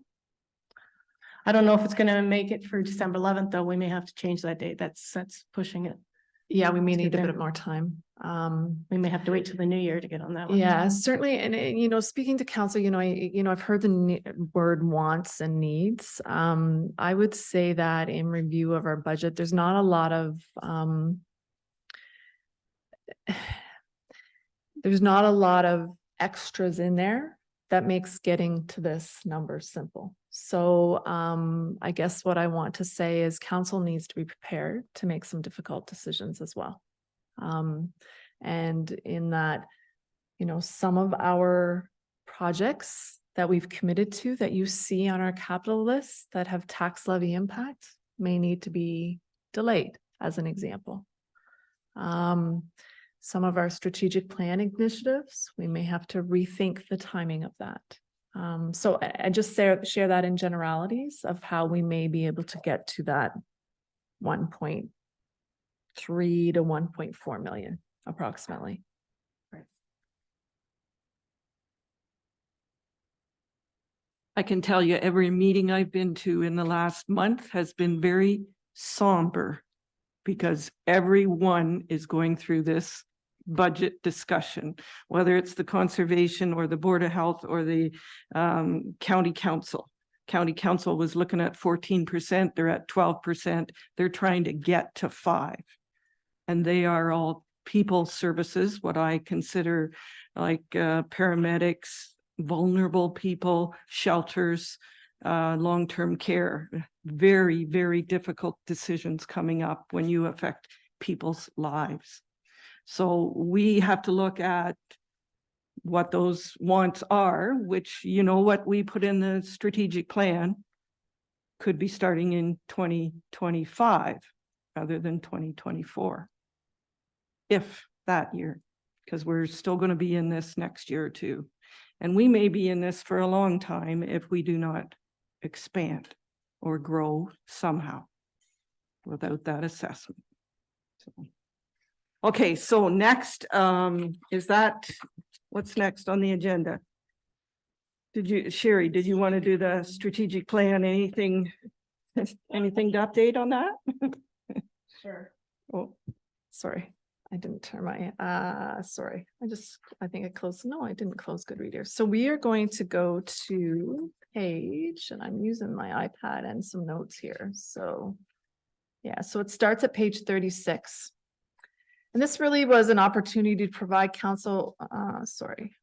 I don't know if it's gonna make it for December 11th, though. We may have to change that date. That's pushing it. Yeah, we may To need a there. bit more time. We may have to wait till the new year to get on that one. Yeah, certainly. And speaking to council, I've heard the word wants and needs. I would say that in review of our budget, there's not a lot of extras in there that makes getting to this number simple. So I guess what I want to say is council needs to be prepared to make some difficult decisions as well. And in that, some of our projects that we've committed to that you see on our capital list that have tax levy impact may need to be delayed, as an example. Some of our strategic plan initiatives, we may have to rethink the timing of that. So I just share that in generalities of how we may be able to get to that 1.3 to 1.4 million approximately. I can tell you every meeting I've been to in the last month has been very somber because everyone is going through this budget discussion, whether it's the conservation or the Board of Health or the county council. County council was looking at 14%, they're at 12%. They're trying to get to 5%. And they are all people services, what I consider like paramedics, vulnerable people, shelters, long-term care. Very, very difficult decisions coming up when you affect people's lives. So we have to look at what those wants are, which, you know, what we put in the strategic plan could be starting in 2025 rather than 2024. If that year, because we're still going to be in this next year or two. And we may be in this for a long time if we do not expand or grow somehow without that assessment. So. Okay, so next, is that, what's next on the agenda? Sherry, did you want to do the strategic plan? Anything to update on that? Sure. Oh, Sorry, I didn't turn my, sorry. I think I closed, no, I didn't close Goodreader. So we are going to go to page, and I'm using my iPad and some notes here. So yeah, so it starts at page 36. And this really was an opportunity to provide council, sorry,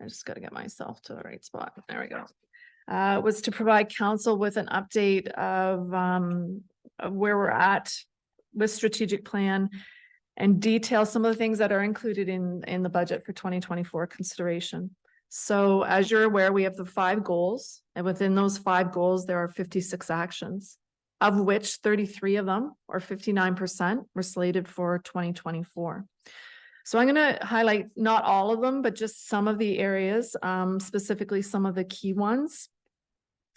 I just got to get myself to the right spot. There we go. Was to provide council with an update of where we're at with strategic plan and detail some of the things that are included in the budget for 2024 consideration. So as you're aware, we have the 5 goals, and within those 5 goals, there are 56 actions, of which 33 of them, or 59%, were slated for 2024. So I'm going to highlight not all of them, but just some of the areas, specifically some of the key ones.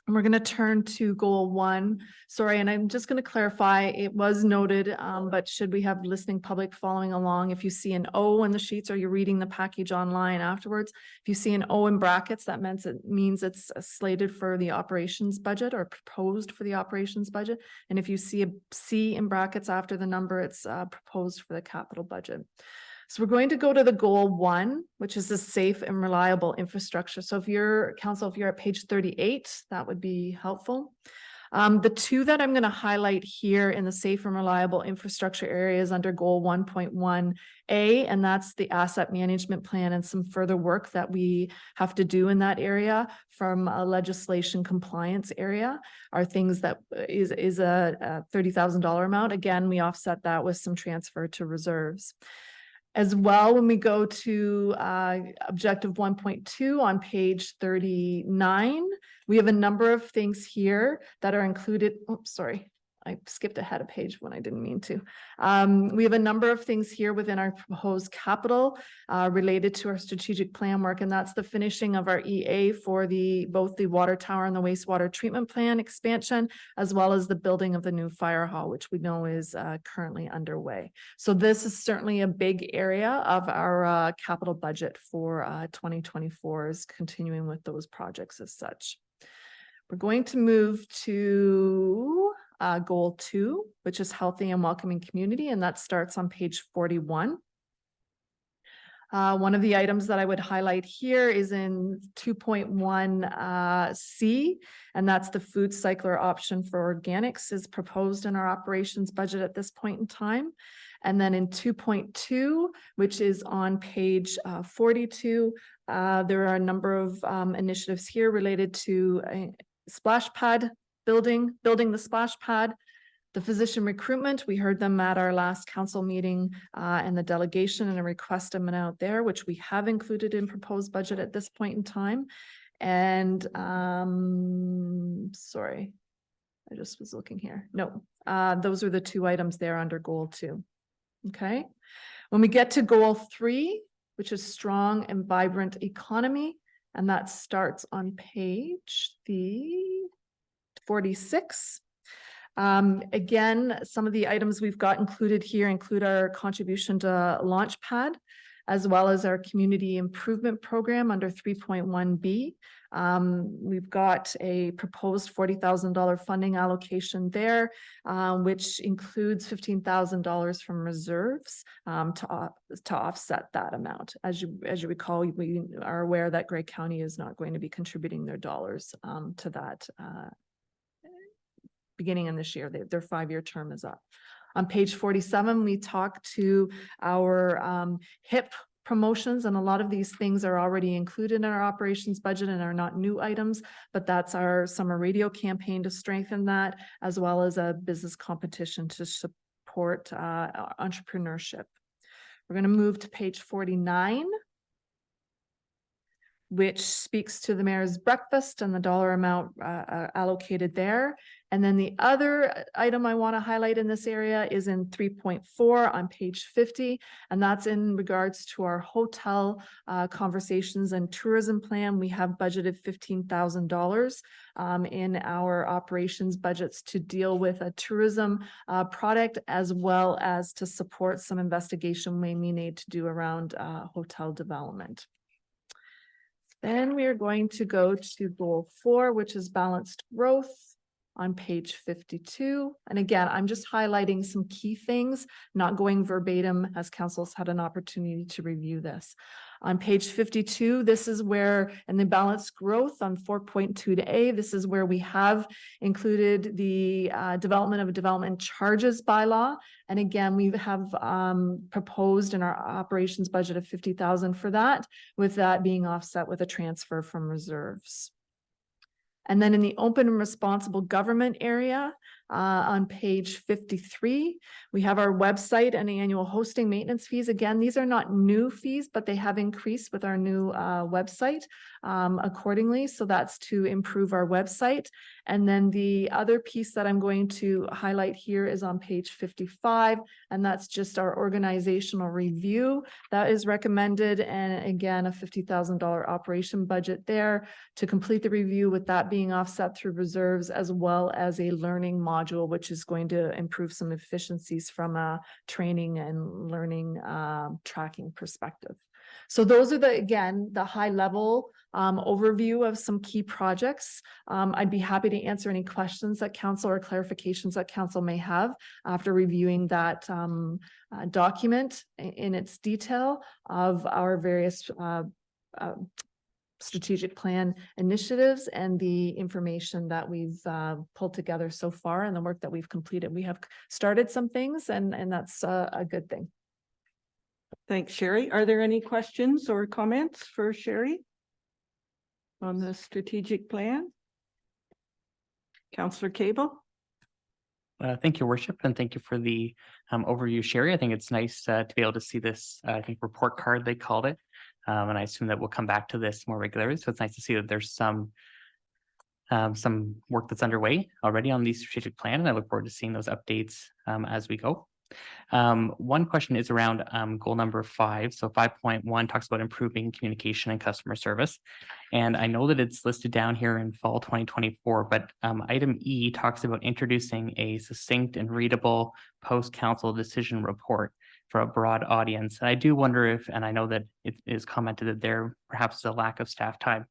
And we're going to turn to goal 1. Sorry, and I'm just going to clarify, it was noted, but should we have listening public following along? If you see an O in the sheets or you're reading the package online afterwards, if you see an O in brackets, that means it's slated for the operations budget or proposed for the operations budget. And if you see a C in brackets after the number, it's proposed for the capital budget. So we're going to go to the goal 1, which is the safe and reliable infrastructure. So if you're council, if you're at page 38, that would be helpful. The 2 that I'm going to highlight here in the safe and reliable infrastructure areas under goal 1.1A, and that's the asset management plan and some further work that we have to do in that area from a legislation compliance area are things that is a $30,000 amount. Again, we offset that with some transfer to reserves. As well, when we go to objective 1.2 on page 39, we have a number of things here that are included. Oops, sorry, I skipped ahead a page when I didn't mean to. We have a number of things here within our proposed capital related to our strategic plan work, and that's the finishing of our EA for both the water tower and the wastewater treatment plan expansion, as well as the building of the new fire hall, which we know is currently underway. So this is certainly a big area of our capital budget for 2024, is continuing with those projects as such. We're going to move to goal 2, which is healthy and welcoming community, and that starts on page 41. One of the items that I would highlight here is in 2.1 C, and that's the food cycler option for organics is proposed in our operations budget at this point in time. And then in 2.2, which is on page 42, there are a number of initiatives here related to a splash pad building the splash pad, the physician recruitment. We heard them at our last council meeting and the delegation, and a request went out there, which we have included in proposed budget at this point in time. And sorry, I just was looking here. No, those are the 2 items there under goal 2. Okay. When we get to goal 3, which is strong and vibrant economy, and that starts on page 46. Again, some of the items we've got included here include our contribution to Launchpad. as well as our community improvement program under 3.1B. We've got a proposed $40,000 funding allocation there, which includes $15,000 from reserves to offset that amount. As you recall, we are aware that Grey County is not going to be contributing their dollars to that beginning in this year. Their 5-year term is up. On page 47, we talk to our HIP promotions, and a lot of these things are already included in our operations budget and are not new items, but that's our summer radio campaign to strengthen that, as well as a business competition to support entrepreneurship. We're going to move to page 49, which speaks to the mayor's breakfast and the dollar amount allocated there. And then the other item I want to highlight in this area is in 3.4 on page 50, and that's in regards to our hotel conversations and tourism plan. We have budgeted $15,000 in our operations budgets to deal with a tourism product, as well as to support some investigation we may need to do around hotel development. Then we are going to go to goal 4, which is balanced growth on page 52. And again, I'm just highlighting some key things, not going verbatim, as council's had an opportunity to review this. On page 52, this is where, in the balanced growth on 4.2 this is where we have included the development of a development charges bylaw. And again, we have proposed in our operations budget of $50,000 for that, with that being offset with a transfer from reserves. And then in the open and responsible government area, on page 53, we have our website and the annual hosting maintenance fees. Again, these are not new fees, but they have increased with our new website accordingly. So that's to improve our website. And then the other piece that I'm going to highlight here is on page 55, and that's just our organizational review that is recommended. And again, a $50,000 operation budget there to complete the review, with that being offset through reserves, as well as a learning module, which is going to improve some efficiencies from a training and learning tracking perspective. So those are again, the high level overview of some key projects. I'd be happy to answer any questions that council or clarifications that council may have after reviewing that document in its detail of our various strategic plan initiatives and the information that we've pulled together so far and the work that we've completed. We have started some things, and that's a good thing. Thanks, Sherry. Are there any questions or comments for Sherry on the strategic plan? Councillor Cable. Thank you, Worship, and thank you for the overview, Sherry. I think it's nice to be able to see this, I think, report card, they called it. And I assume that we'll come back to this more regularly. So it's nice to see that there's some work that's underway already on the strategic plan, and I look forward to seeing those updates as we go. One question is around goal number 5. So 5.1 talks about improving communication and customer service. And I know that it's listed down here in fall 2024, but item E talks about introducing a succinct and readable post-council decision report for a broad audience. And I do wonder if, and I know that it is commented that there perhaps is a lack of staff time,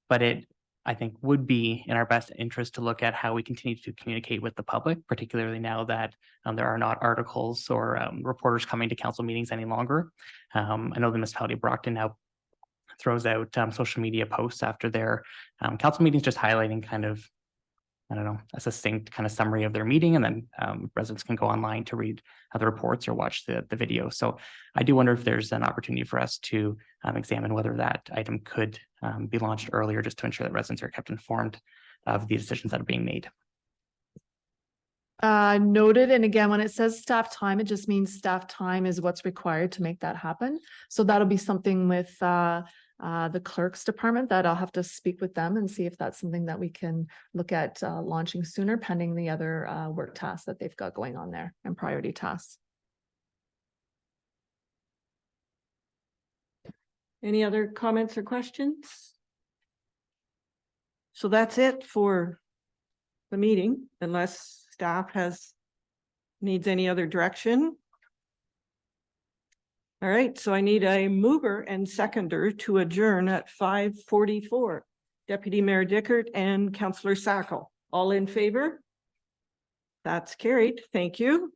but it, I think, would be in our best interest to look at how we continue to communicate with the public, particularly now that there are not articles or reporters coming to council meetings any longer. I know the municipality of Brockton now throws out social media posts after their council meetings, just highlighting kind of, I don't know, a succinct kind of summary of their meeting, and then residents can go online to read the reports or watch the video. So I do wonder if there's an opportunity for us to examine whether that item could be launched earlier, just to ensure that residents are kept informed of the decisions that are being made. Noted. And again, when it says staff time, it just means staff time is what's required to make that happen. So that'll be something with the clerk's department that I'll have to speak with them and see if that's something that we can look at launching sooner, pending the other work tasks that they've got going on there and priority tasks. Any other comments or questions? So that's it for the meeting, unless staff needs any other direction. All right, so I need a mover and seconder to adjourn at 5:44. Deputy Mayor Dickert and Councillor Sacco, all in favor? That's carried. Thank you.